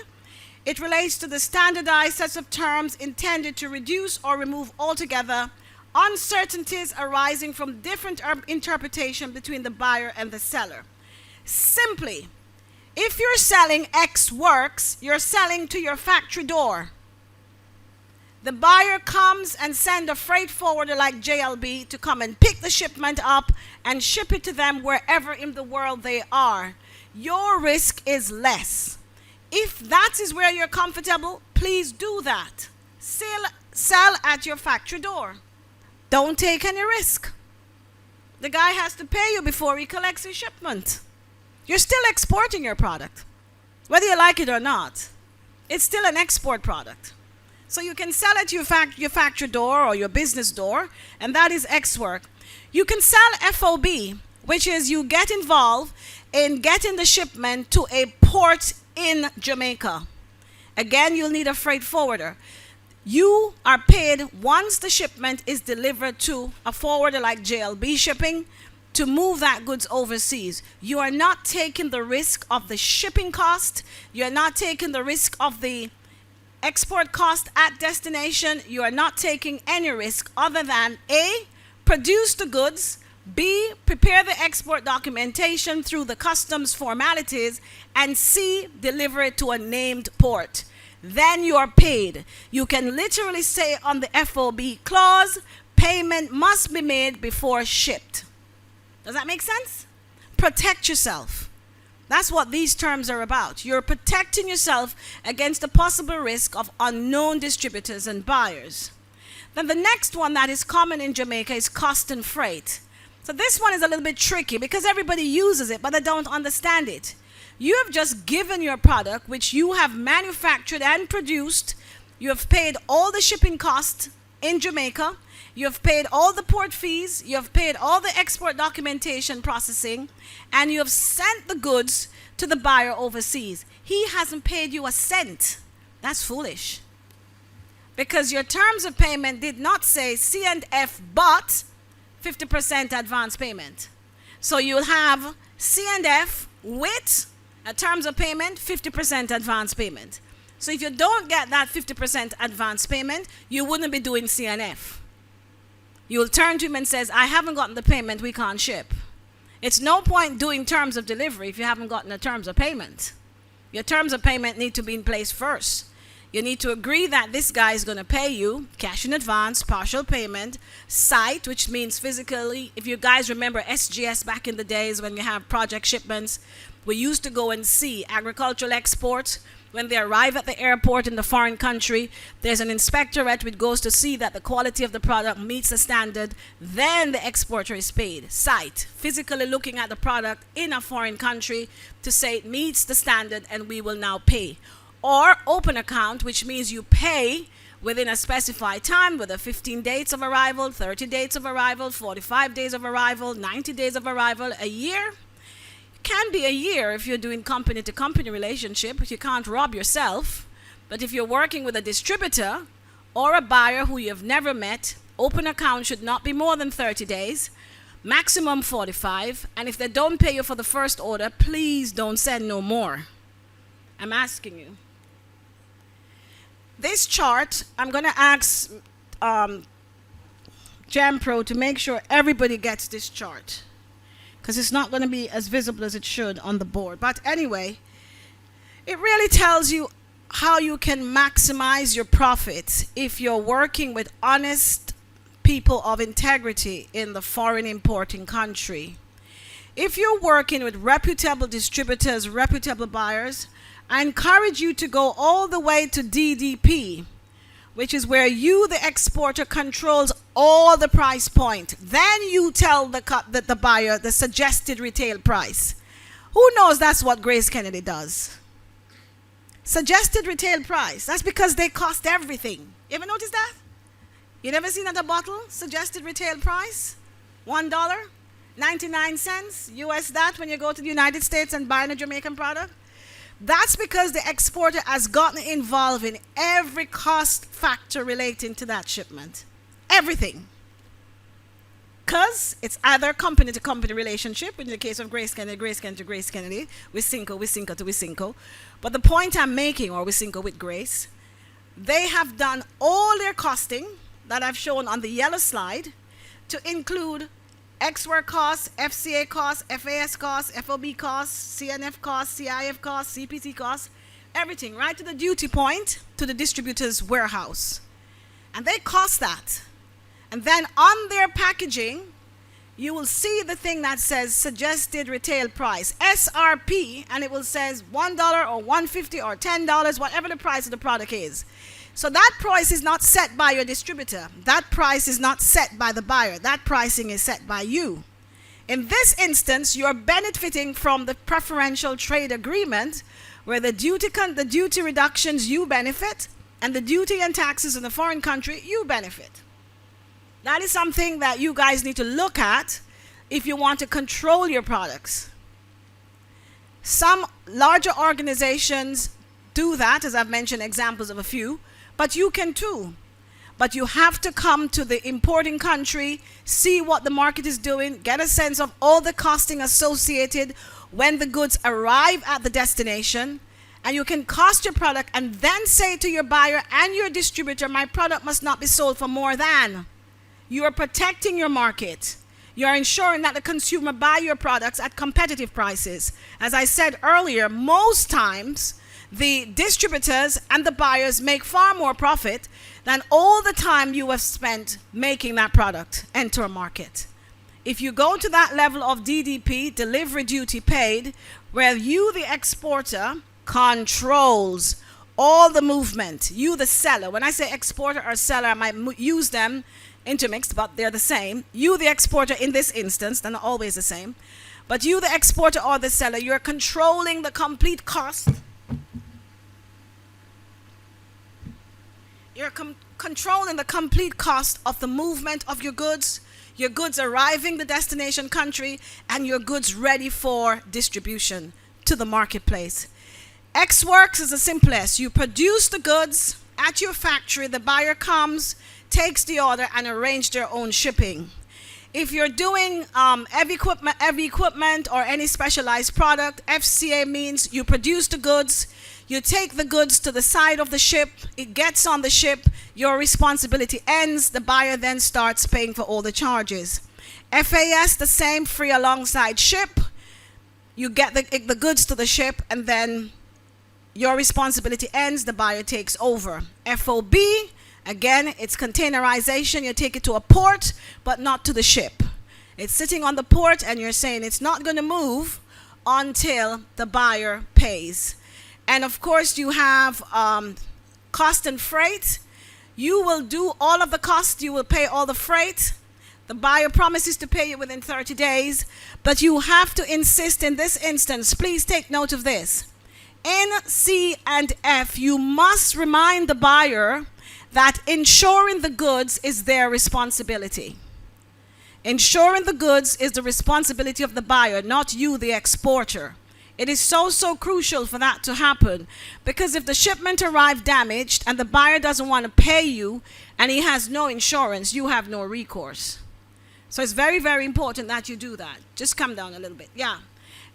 S1: It relates to the standardized sets of terms intended to reduce or remove altogether uncertainties arising from different interpretation between the buyer and the seller. Simply, if you're selling X works, you're selling to your factory door. The buyer comes and sends a freight forwarder like JLB to come and pick the shipment up and ship it to them wherever in the world they are. Your risk is less. If that is where you're comfortable, please do that. Sell at your factory door. Don't take any risk. The guy has to pay you before he collects his shipment. You're still exporting your product, whether you like it or not. It's still an export product. So you can sell at your factory door or your business door, and that is X work. You can sell FOB, which is you get involved in getting the shipment to a port in Jamaica. Again, you'll need a freight forwarder. You are paid once the shipment is delivered to a forwarder like JLB Shipping. to move that goods overseas. You are not taking the risk of the shipping cost. You're not taking the risk of the export cost at destination. You are not taking any risk other than A, produce the goods, B, prepare the export documentation through the customs formalities, and C, deliver it to a named port. Then you are paid. You can literally say on the FOB clause, payment must be made before shipped. Does that make sense? Protect yourself. That's what these terms are about. You're protecting yourself against the possible risk of unknown distributors and buyers. Then the next one that is common in Jamaica is cost and freight. So this one is a little bit tricky because everybody uses it, but they don't understand it. You have just given your product, which you have manufactured and produced. You have paid all the shipping costs in Jamaica. You have paid all the port fees. You have paid all the export documentation processing. And you have sent the goods to the buyer overseas. He hasn't paid you a cent. That's foolish. Because your terms of payment did not say C&F but 50% advance payment. So you'll have C&F with a terms of payment, 50% advance payment. So if you don't get that 50% advance payment, you wouldn't be doing C&F. You'll turn to him and says, I haven't gotten the payment, we can't ship. It's no point doing terms of delivery if you haven't gotten the terms of payment. Your terms of payment need to be in place first. You need to agree that this guy is going to pay you cash in advance, partial payment, site, which means physically. If you guys remember SGS back in the days when you have project shipments, we used to go and see agricultural exports. When they arrive at the airport in the foreign country, there's an inspectorate which goes to see that the quality of the product meets the standard. Then the exporter is paid. Site, physically looking at the product in a foreign country to say it meets the standard and we will now pay. Or open account, which means you pay within a specified time, whether 15 dates of arrival, 30 dates of arrival, 45 days of arrival, 90 days of arrival, a year. Can be a year if you're doing company to company relationship. You can't rob yourself. But if you're working with a distributor or a buyer who you've never met, open account should not be more than 30 days, maximum 45. And if they don't pay you for the first order, please don't send no more. I'm asking you. This chart, I'm going to ask JAMPRO to make sure everybody gets this chart, because it's not going to be as visible as it should on the board. But anyway, it really tells you how you can maximize your profits if you're working with honest people of integrity in the foreign importing country. If you're working with reputable distributors, reputable buyers, I encourage you to go all the way to DDP, which is where you, the exporter, controls all the price point. Then you tell the buyer the suggested retail price. Who knows that's what Grace Kennedy does? Suggested retail price. That's because they cost everything. You ever notice that? You never seen at a bottle? Suggested retail price? $1.99 US that when you go to the United States and buy a Jamaican product? That's because the exporter has gotten involved in every cost factor relating to that shipment. Everything. Because it's either company to company relationship, in the case of Grace Kennedy to Grace Kennedy, Wisynco to Wisynco. But the point I'm making, or Wisynco with Grace, they have done all their costing that I've shown on the yellow slide to include ex-work costs, FCA costs, FAS costs, FOB costs, CNF costs, CIF costs, CPT costs, everything, right to the duty point, to the distributor's warehouse. And they cost that. And then on their packaging, you will see the thing that says suggested retail price, SRP, and it will says $1 or $1.50 or $10, whatever the price of the product is. So that price is not set by your distributor. That price is not set by the buyer. That pricing is set by you. In this instance, you're benefiting from the preferential trade agreement where the duty reductions you benefit and the duty and taxes in the foreign country you benefit. That is something that you guys need to look at if you want to control your products. Some larger organizations do that, as I've mentioned examples of a few, but you can too. but you have to come to the importing country, see what the market is doing, get a sense of all the costing associated when the goods arrive at the destination, and you can cost your product and then say to your buyer and your distributor, my product must not be sold for more than. You are protecting your market. You are ensuring that the consumer buy your products at competitive prices. As I said earlier, most times the distributors and the buyers make far more profit than all the time you have spent making that product enter a market. If you go to that level of DDP, delivery duty paid, where you, the exporter, controls all the movement, you, the seller. When I say exporter or seller, I might use them intermixed, but they're the same. You, the exporter, in this instance, they're not always the same, but you, the exporter or the seller, you're controlling the complete cost. You're controlling the complete cost of the movement of your goods arriving the destination country, and your goods ready for distribution to the marketplace. Ex Works is the simplest. You produce the goods at your factory, the buyer comes, takes the order, and arrange their own shipping. If you're doing heavy equipment or any specialized product, FCA means you produce the goods, you take the goods to the side of the ship, it gets on the ship, your responsibility ends, the buyer then starts paying for all the charges. FAS, the same, free alongside ship, you get the goods to the ship, and then your responsibility ends, the buyer takes over. FOB, again, it's containerization. You take it to a port, but not to the ship. It's sitting on the port, and you're saying it's not going to move until the buyer pays. And of course, you have cost and freight. You will do all of the cost. You will pay all the freight. The buyer promises to pay you within 30 days, but you have to insist in this instance, please take note of this. In C and F, you must remind the buyer that insuring the goods is their responsibility. Insuring the goods is the responsibility of the buyer, not you, the exporter. It is so crucial for that to happen, because if the shipment arrived damaged and the buyer doesn't want to pay you and he has no insurance, you have no recourse. So it's very important that you do that. Just come down a little bit. Yeah.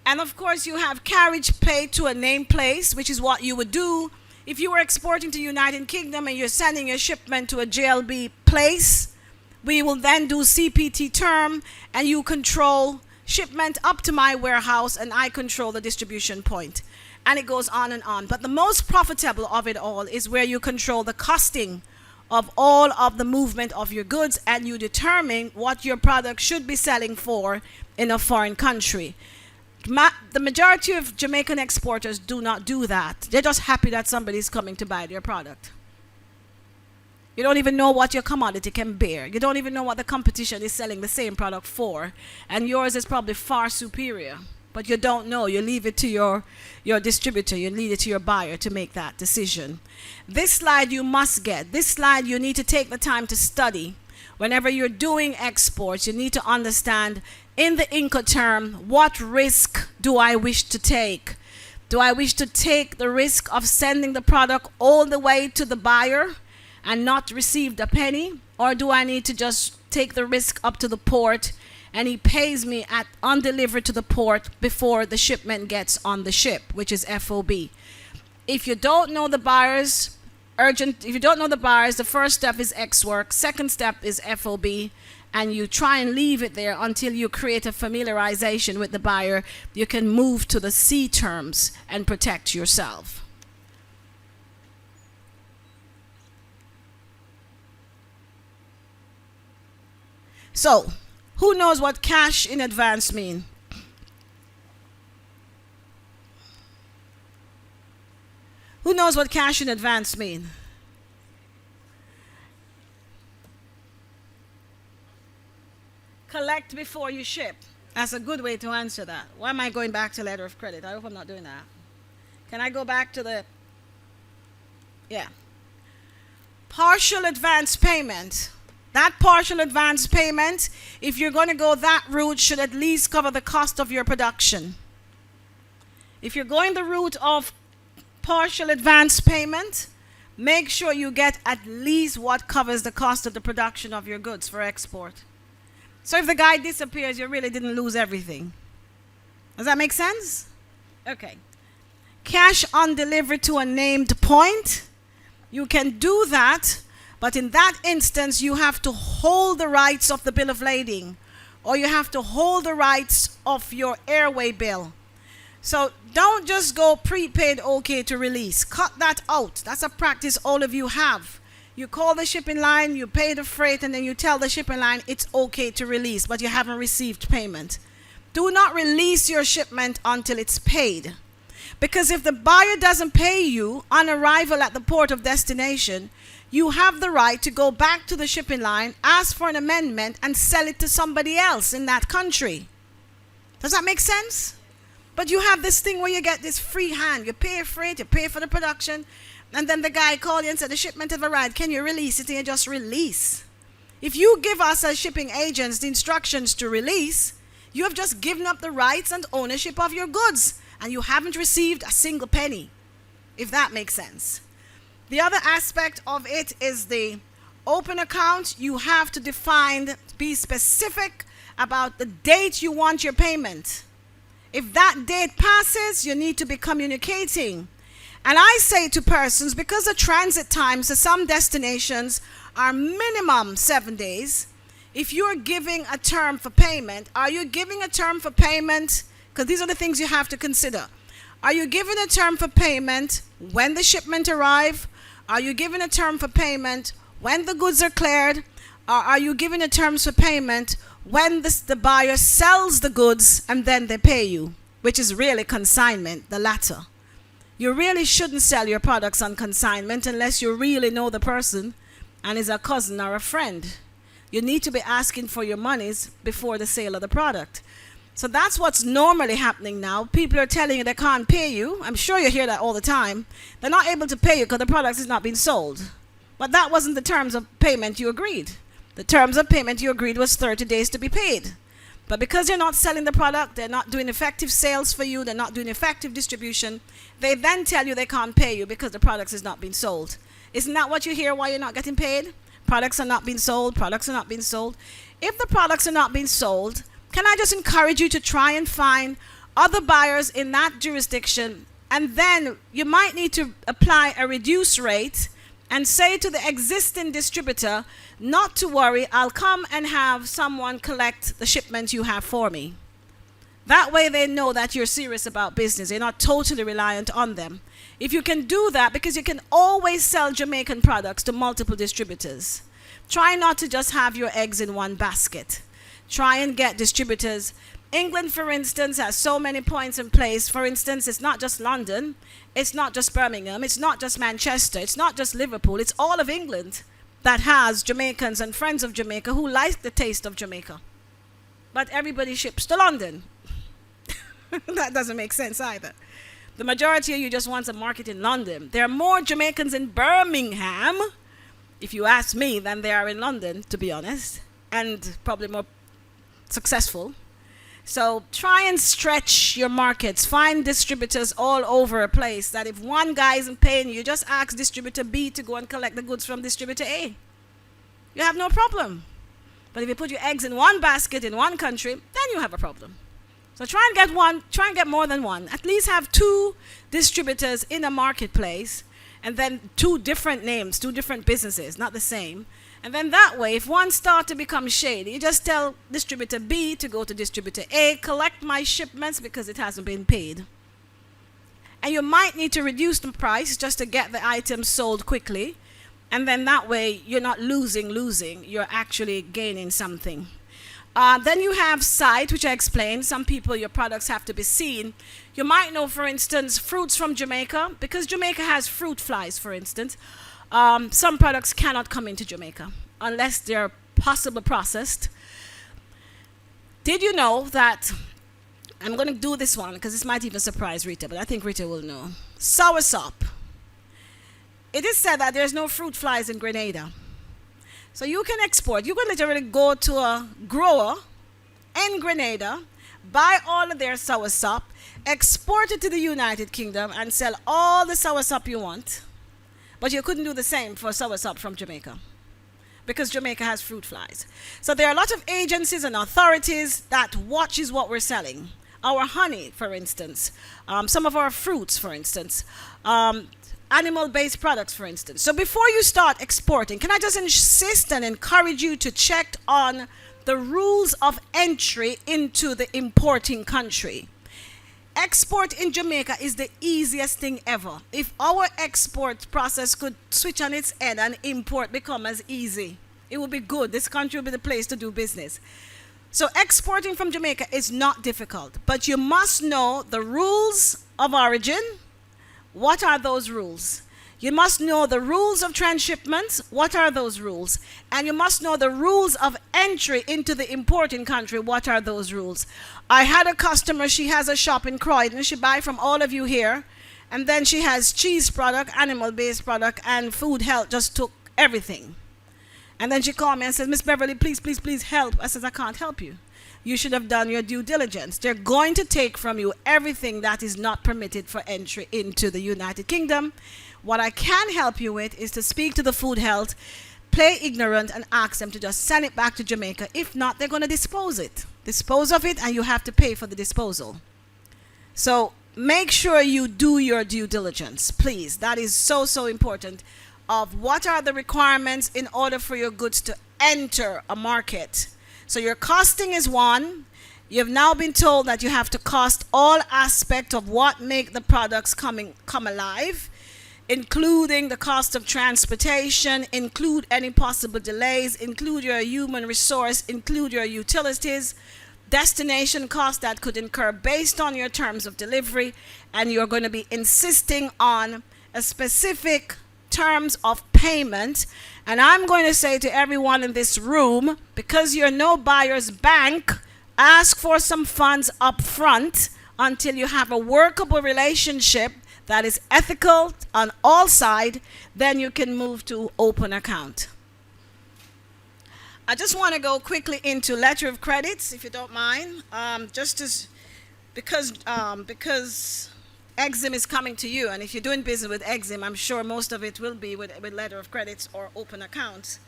S1: And of course, you have carriage paid to a named place, which is what you would do if you were exporting to United Kingdom and you're sending your shipment to a JLB place. We will then do CPT term, and you control shipment up to my warehouse, and I control the distribution point. And it goes on and on. But the most profitable of it all is where you control the costing of all of the movement of your goods, and you determine what your product should be selling for in a foreign country. The majority of Jamaican exporters do not do that. They're just happy that somebody's coming to buy their product. You don't even know what your commodity can bear. You don't even know what the competition is selling the same product for. And yours is probably far superior. But you don't know. You leave it to your distributor. You leave it to your buyer to make that decision. This slide you must get. This slide you need to take the time to study. Whenever you're doing exports, you need to understand in the Incoterm, what risk do I wish to take? Do I wish to take the risk of sending the product all the way to the buyer and not receive a penny? Or do I need to just take the risk up to the port and he pays me on delivery to the port before the shipment gets on the ship, which is FOB? If you don't know the buyers, if you don't know the buyers, the first step is Ex Work, second step is FOB, and you try and leave it there until you create a familiarization with the buyer. You can move to the C terms and protect yourself. So, who knows what cash in advance mean? Who knows what cash in advance mean? Collect before you ship. That's a good way to answer that. Why am I going back to letter of credit? I hope I'm not doing that. Can I go back to the... Yeah. Partial advance payment. That partial advance payment, if you're going to go that route, should at least cover the cost of your production. If you're going the route of partial advance payment, make sure you get at least what covers the cost of the production of your goods for export. So if the guy disappears, you really didn't lose everything. Does that make sense? Okay. Cash on delivery to a named point. You can do that, but in that instance, you have to hold the rights of the bill of lading, or you have to hold the rights of your airway bill. So don't just go prepaid okay to release. Cut that out. That's a practice all of you have. You call the shipping line, you pay the freight, and then you tell the shipping line it's okay to release, but you haven't received payment. Do not release your shipment until it's paid. Because if the buyer doesn't pay you on arrival at the port of destination, you have the right to go back to the shipping line, ask for an amendment, and sell it to somebody else in that country. Does that make sense? But you have this thing where you get this free hand. You pay freight, you pay for the production, and then the guy called you and said, the shipment have arrived, can you release it? And you just release. If you give us as shipping agents the instructions to release, you have just given up the rights and ownership of your goods, and you haven't received a single penny, if that makes sense. The other aspect of it is the open account. You have to define, be specific about the date you want your payment. If that date passes, you need to be communicating. And I say to persons, because the transit times to some destinations are minimum 7 days, if you're giving a term for payment, are you giving a term for payment? Because these are the things you have to consider. Are you giving a term for payment when the shipment arrives? Are you giving a term for payment when the goods are cleared? Or are you giving a terms for payment when the buyer sells the goods and then they pay you, which is really consignment, the latter. You really shouldn't sell your products on consignment unless you really know the person and is a cousin or a friend. You need to be asking for your monies before the sale of the product. So that's what's normally happening now. People are telling you they can't pay you. I'm sure you hear that all the time. They're not able to pay you because the product is not being sold. But that wasn't the terms of payment you agreed. The terms of payment you agreed was 30 days to be paid. But because you're not selling the product, they're not doing effective sales for you, they're not doing effective distribution, they then tell you they can't pay you because the product is not being sold. Isn't that what you hear why you're not getting paid? Products are not being sold, products are not being sold. If the products are not being sold, can I just encourage you to try and find other buyers in that jurisdiction, and then you might need to apply a reduced rate and say to the existing distributor, not to worry, I'll come and have someone collect the shipment you have for me. That way they know that you're serious about business. You're not totally reliant on them. If you can do that, because you can always sell Jamaican products to multiple distributors. Try not to just have your eggs in one basket. Try and get distributors. England, for instance, has so many points in place. For instance, it's not just London. It's not just Birmingham. It's not just Manchester. It's not just Liverpool. It's all of England that has Jamaicans and friends of Jamaica who like the taste of Jamaica. But everybody ships to London. That doesn't make sense either. The majority of you just want a market in London. There are more Jamaicans in Birmingham, if you ask me, than there are in London, to be honest, and probably more successful. So try and stretch your markets. Find distributors all over a place that if one guy isn't paying you, just ask distributor B to go and collect the goods from distributor A. You have no problem. But if you put your eggs in one basket in one country, then you have a problem. So try and get more than one. At least have two distributors in a marketplace, and then two different names, two different businesses, not the same. And then that way, if one starts to become shady, you just tell distributor B to go to distributor A, collect my shipments because it hasn't been paid. And you might need to reduce the price just to get the items sold quickly. And then that way, you're not losing, you're actually gaining something. Then you have sight, which I explained. Some people, your products have to be seen. You might know, for instance, fruits from Jamaica. Because Jamaica has fruit flies, for instance, some products cannot come into Jamaica unless they're possibly processed. Did you know that, I'm going to do this one because this might even surprise Rita, but I think Rita will know. Soursop. It is said that there's no fruit flies in Grenada. So you can export. You can literally go to a grower in Grenada, buy all of their soursop, export it to the United Kingdom, and sell all the soursop you want. But you couldn't do the same for soursop from Jamaica, because Jamaica has fruit flies. So there are a lot of agencies and authorities that watches what we're selling. Our honey, for instance, some of our fruits, for instance, animal-based products, for instance. So before you start exporting, can I just insist and encourage you to check on the rules of entry into the importing country? Export in Jamaica is the easiest thing ever. If our export process could switch on its head and import become as easy, it would be good. This country would be the place to do business. So exporting from Jamaica is not difficult, but you must know the rules of origin. What are those rules? You must know the rules of transshipment. What are those rules? And you must know the rules of entry into the importing country. What are those rules? I had a customer, she has a shop in Croydon. She buys from all of you here. And then she has cheese product, animal-based product, and food health, just took everything. And then she called me and said, Miss Beverly, please, please, please help. I said, I can't help you. You should have done your due diligence. They're going to take from you everything that is not permitted for entry into the United Kingdom. What I can help you with is to speak to the food health, play ignorant, and ask them to just send it back to Jamaica. If not, they're going to dispose of it, and you have to pay for the disposal. So make sure you do your due diligence, please. That is so, so important. Of what are the requirements in order for your goods to enter a market. So your costing is one. You've now been told that you have to cost all aspects of what make the products come alive, including the cost of transportation, include any possible delays, include your human resource, include your utilities, destination costs that could incur based on your terms of delivery, and you're going to be insisting on a specific terms of payment. And I'm going to say to everyone in this room, because you're no buyer's bank, ask for some funds up front until you have a workable relationship that is ethical on all sides. Then you can move to open account. I just want to go quickly into letter of credits, if you don't mind, because EXIM is coming to you, and if you're doing business with EXIM, I'm sure most of it will be with letter of credits or open accounts.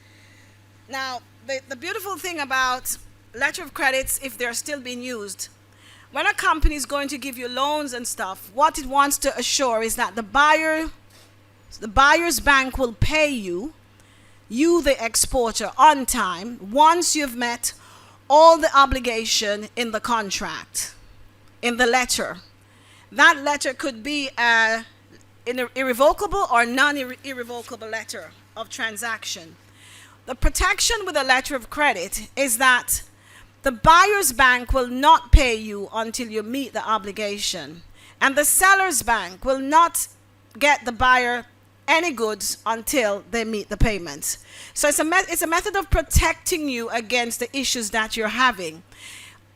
S1: Now, the beautiful thing about letter of credits, if they're still being used, when a company is going to give you loans and stuff, what it wants to assure is that the buyer's bank will pay you the exporter, on time once you've met all the obligation in the contract, in the letter. That letter could be an irrevocable or non-irrevocable letter of transaction. The protection with a letter of credit is that the buyer's bank will not pay you until you meet the obligation, and the seller's bank will not get the buyer any goods until they meet the payments. So it's a method of protecting you against the issues that you're having.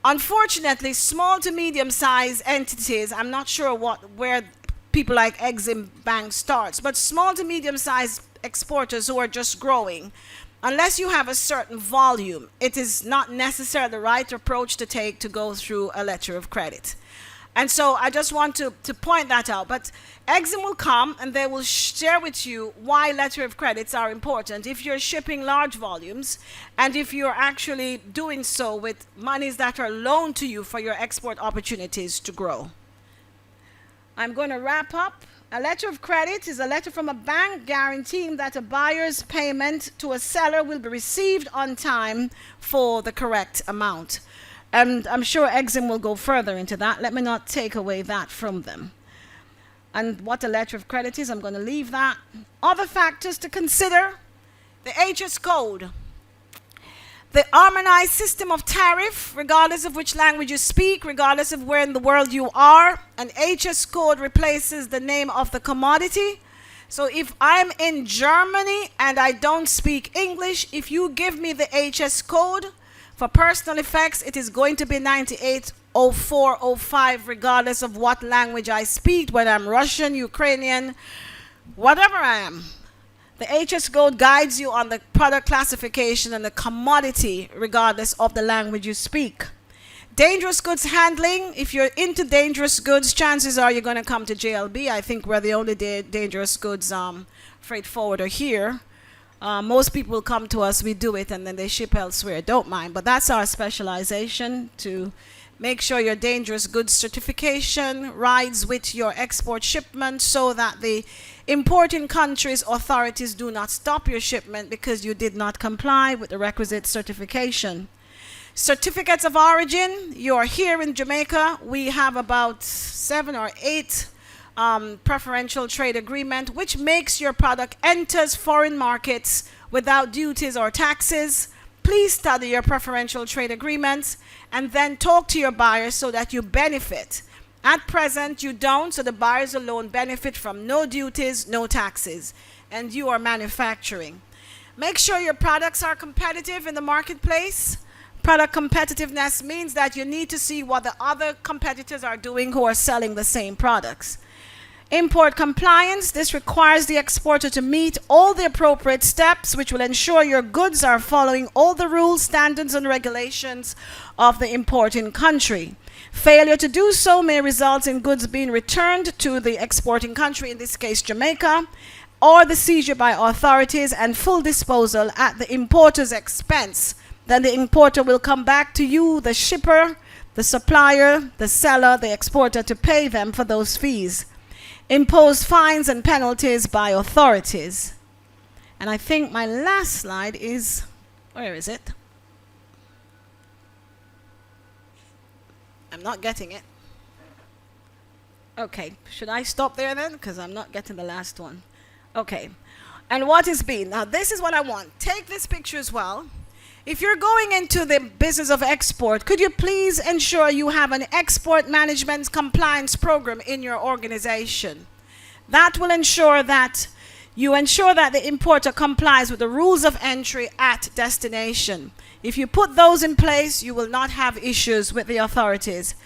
S1: Unfortunately, small to medium-sized entities, I'm not sure where people like EXIM Bank starts, but small to medium-sized exporters who are just growing, unless you have a certain volume, it is not necessarily the right approach to take to go through a letter of credit. And so I just want to point that out. But EXIM will come and they will share with you why letter of credits are important if you're shipping large volumes and if you're actually doing so with monies that are loaned to you for your export opportunities to grow. I'm going to wrap up. A letter of credit is a letter from a bank guaranteeing that a buyer's payment to a seller will be received on time for the correct amount. And I'm sure EXIM will go further into that. Let me not take away that from them. And what a letter of credit is, I'm going to leave that. Other factors to consider: the HS code, the harmonized system of tariff, regardless of which language you speak, regardless of where in the world you are. An HS code replaces the name of the commodity. So if I'm in Germany and I don't speak English, if you give me the HS code, for personal effects, it is going to be 980405, regardless of what language I speak, whether I'm Russian, Ukrainian, whatever I am. The HS code guides you on the product classification and the commodity, regardless of the language you speak. Dangerous goods handling. If you're into dangerous goods, chances are you're going to come to JLB. I think we're the only dangerous goods freight forwarder here. Most people come to us, we do it, and then they ship elsewhere. Don't mind. But that's our specialization, to make sure your dangerous goods certification rides with your export shipment, so that the importing countries' authorities do not stop your shipment because you did not comply with the requisite certification. Certificates of origin. You are here in Jamaica. We have about 7 or 8 preferential trade agreement, which makes your product enters foreign markets without duties or taxes. Please study your preferential trade agreements and then talk to your buyers so that you benefit. At present, you don't, so the buyers alone benefit from no duties, no taxes, and you are manufacturing. Make sure your products are competitive in the marketplace. Product competitiveness means that you need to see what the other competitors are doing who are selling the same products. Import compliance. This requires the exporter to meet all the appropriate steps, which will ensure your goods are following all the rules, standards, and regulations of the importing country. Failure to do so may result in goods being returned to the exporting country, in this case Jamaica, or the seizure by authorities and full disposal at the importer's expense. Then the importer will come back to you, the shipper, the supplier, the seller, the exporter, to pay them for those fees. Impose fines and penalties by authorities. And I think my last slide is, where is it? I'm not getting it. Okay, should I stop there then? Because I'm not getting the last one. Okay, and what is being? Now this is what I want. Take this picture as well. If you're going into the business of export, could you please ensure you have an export management compliance program in your organization? That will ensure that the importer complies with the rules of entry at destination. If you put those in place, you will not have issues with the authorities.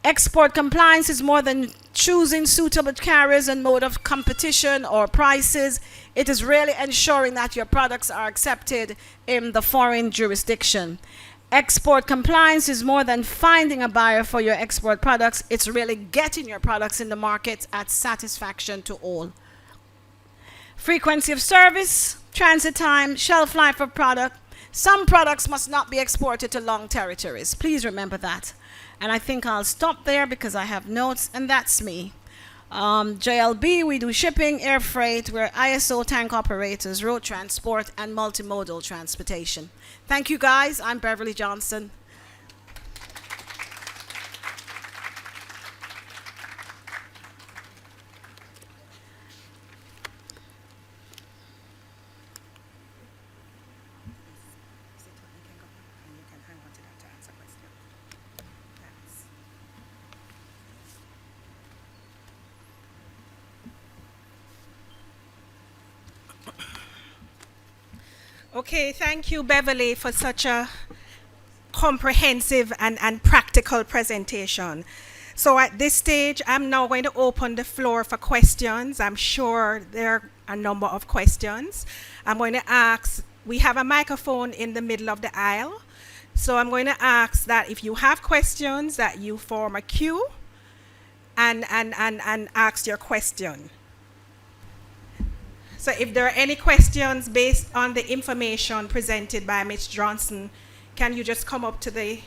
S1: Export compliance is more than choosing suitable carriers and mode of competition or prices. It is really ensuring that your products are accepted in the foreign jurisdiction. Export compliance is more than finding a buyer for your export products. It's really getting your products in the market at satisfaction to all. Frequency of service, transit time, shelf life of product. Some products must not be exported to long territories. Please remember that. And I think I'll stop there because I have notes, and that's me. JLB, we do shipping, air freight, we're ISO tank operators, road transport, and multimodal transportation. Thank you guys. I'm Beverly Johnson.
S2: Okay, thank you, Beverly, for such a comprehensive and practical presentation. So at this stage, I'm now going to open the floor for questions. I'm sure there are a number of questions. I'm going to ask, we have a microphone in the middle of the aisle. So I'm going to ask that if you have questions, that you form a queue and ask your question. So if there are any questions based on the information presented by Ms. Johnson, can you just come up to the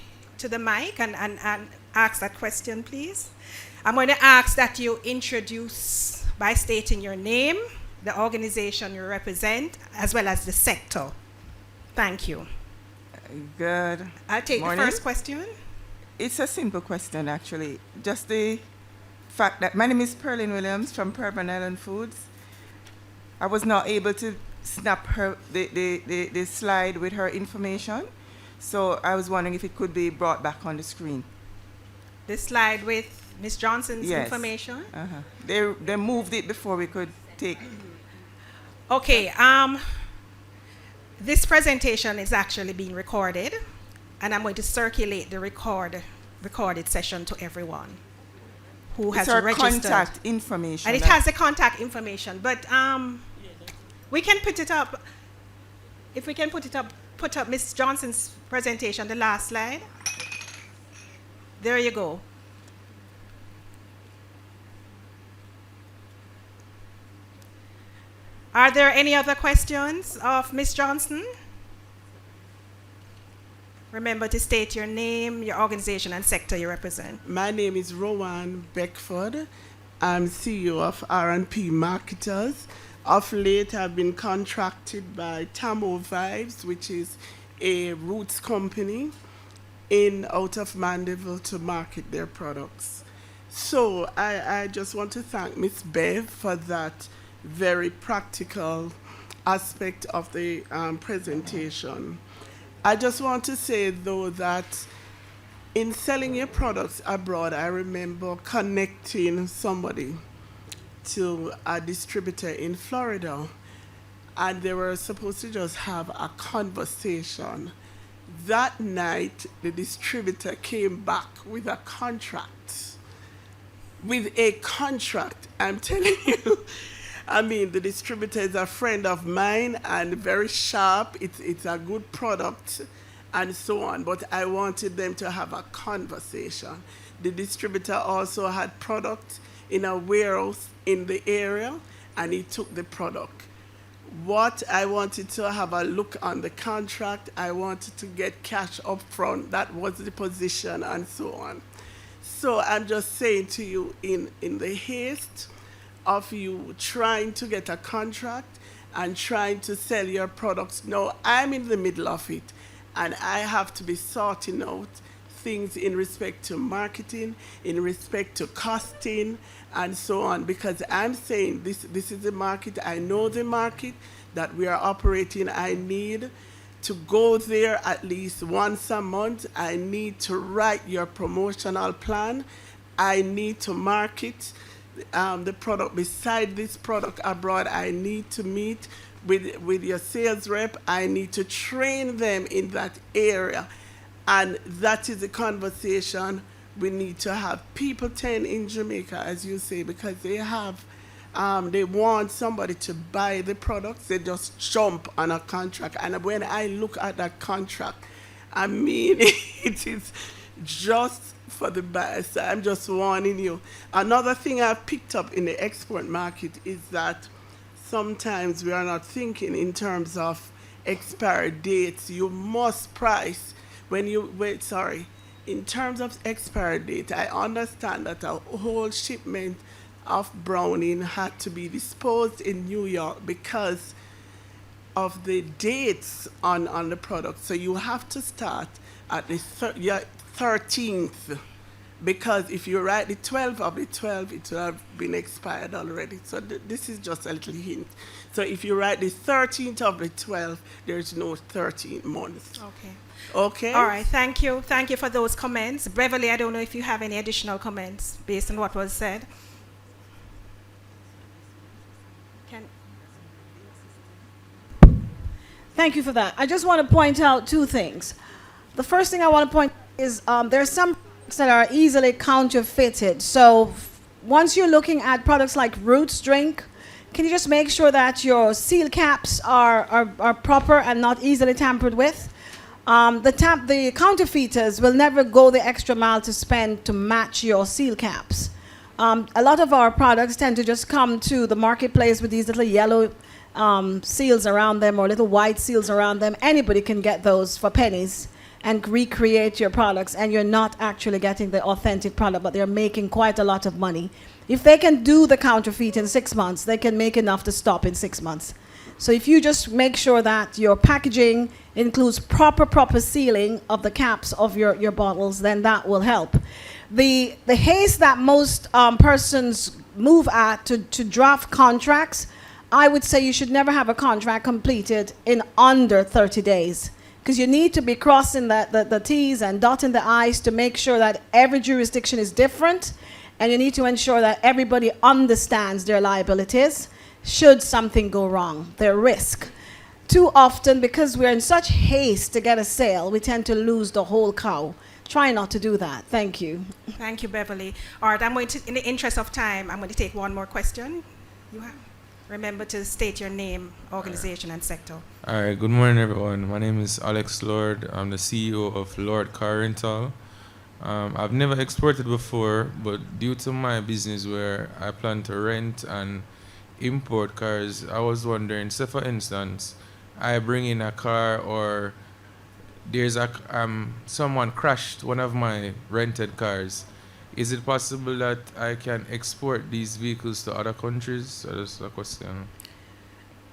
S2: mic and ask that question, please? I'm going to ask that you introduce by stating your name, the organization you represent, as well as the sector. Thank you.
S3: Good.
S2: I'll take
S3: morning.
S2: The first question.
S3: It's a simple question, actually. Just the fact that my name is Perlin Williams from Perman Island Foods. I was not able to snap her the slide with her information, so I was wondering if it could be brought back on the screen.
S2: The slide with Ms. Johnson's information?
S3: They moved it before we could take.
S2: Okay, this presentation is actually being recorded, and I'm going to circulate the recorded session to everyone who has registered.
S3: Contact information.
S2: And it has the contact information, but we can put it up. If we can put up Ms. Johnson's presentation, the last slide. There you go. Are there any other questions of Ms. Johnson? Remember to state your name, your organization, and sector you represent.
S4: My name is Rowan Beckford. I'm CEO of R&P Marketers. Of late, I've been contracted by Tamo Vibes, which is a roots company out of Mandeville to market their products. So I just want to thank Ms. Bev for that very practical aspect of the presentation. I just want to say, though, that in selling your products abroad, I remember connecting somebody to a distributor in Florida, and they were supposed to just have a conversation. That night, the distributor came back with a contract. I'm telling you. I mean, the distributor is a friend of mine and very sharp. It's a good product and so on. But I wanted them to have a conversation. The distributor also had product in a warehouse in the area, and he took the product. What I wanted to have a look on the contract, I wanted to get cash up front. That was the position and so on. So I'm just saying to you, in the haste of you trying to get a contract and trying to sell your products, now I'm in the middle of it, and I have to be sorting out things in respect to marketing, in respect to costing, and so on, because I'm saying this is the market. I know the market that we are operating. I need to go there at least once a month. I need to write your promotional plan. I need to market the product. Beside this product abroad, I need to meet with your sales rep. I need to train them in that area. And that is the conversation we need to have. People tend in Jamaica, as you say, because they have, they want somebody to buy the products, they just jump on a contract. And when I look at that contract, I mean, it is just for the buyer. So I'm just warning you. Another thing I've picked up in the export market is that sometimes we are not thinking in terms of expiry dates. You must price when you in terms of expiry date. I understand that a whole shipment of browning had to be disposed in New York because of the dates on the product. So you have to start at the 13th, because if you write the 12th of the 12th, it will have been expired already. So this is just a little hint. So if you write the 13th of the 12th, there's no 13 months.
S2: Okay.
S4: Okay?
S2: All right, thank you. Thank you for those comments. Beverly, I don't know if you have any additional comments based on what was said.
S1: Thank you for that. I just want to point out two things. The first thing I want to point is there are some products that are easily counterfeited. So once you're looking at products like Roots Drink, can you just make sure that your seal caps are proper and not easily tampered with? The counterfeiters will never go the extra mile to spend to match your seal caps. A lot of our products tend to just come to the marketplace with these little yellow seals around them or little white seals around them. Anybody can get those for pennies and recreate your products, and you're not actually getting the authentic product, but they're making quite a lot of money. If they can do the counterfeit in 6 months, they can make enough to stop in 6 months. So if you just make sure that your packaging includes proper sealing of the caps of your bottles, then that will help. The haste that most persons move at to draft contracts, I would say you should never have a contract completed in under 30 days, because you need to be crossing the T's and dotting the I's to make sure that every jurisdiction is different, and you need to ensure that everybody understands their liabilities should something go wrong, their risk. Too often, because we're in such haste to get a sale, we tend to lose the whole cow. Try not to do that. Thank you.
S2: Thank you, Beverly. All right, I'm going to, in the interest of time, I'm going to take one more question. You have. Remember to state your name, organization, and sector.
S5: All right, good morning, everyone. My name is Alex Lord. I'm the CEO of Lord Car Rental. I've never exported before, but due to my business where I plan to rent and import cars, I was wondering, say for instance, I bring in a car or there's someone crashed one of my rented cars. Is it possible that I can export these vehicles to other countries? So that's a question.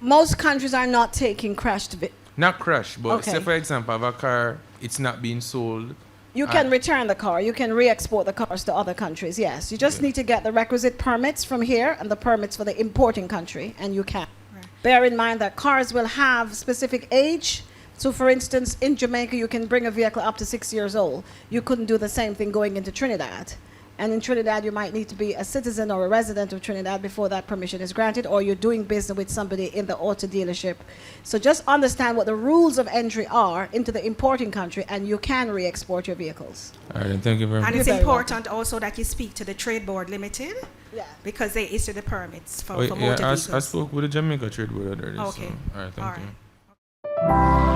S1: Most countries are not taking crashed
S5: Not crash, but
S1: Okay.
S5: say for example, I have a car, it's not being sold.
S1: You can return the car. You can re-export the cars to other countries. Yes, you just need to get the requisite permits from here and the permits for the importing country, and you can.
S2: Right.
S1: Bear in mind that cars will have specific age. So, for instance, in Jamaica, you can bring a vehicle up to 6 years old. You couldn't do the same thing going into Trinidad. And in Trinidad, you might need to be a citizen or a resident of Trinidad before that permission is granted, or you're doing business with somebody in the auto dealership. So just understand what the rules of entry are into the importing country, and you can re-export your vehicles.
S5: All right, thank you very
S2: And
S5: much.
S2: it's
S1: You're very
S2: important also that you speak to the Trade Board Limited
S1: Yeah.
S2: because they issue the permits for
S5: Oh,
S2: motor
S5: yeah,
S2: vehicles.
S5: I spoke with the Jamaica Trade Board already.
S2: Okay.
S5: So, all right, thank
S2: All
S5: you.
S2: right.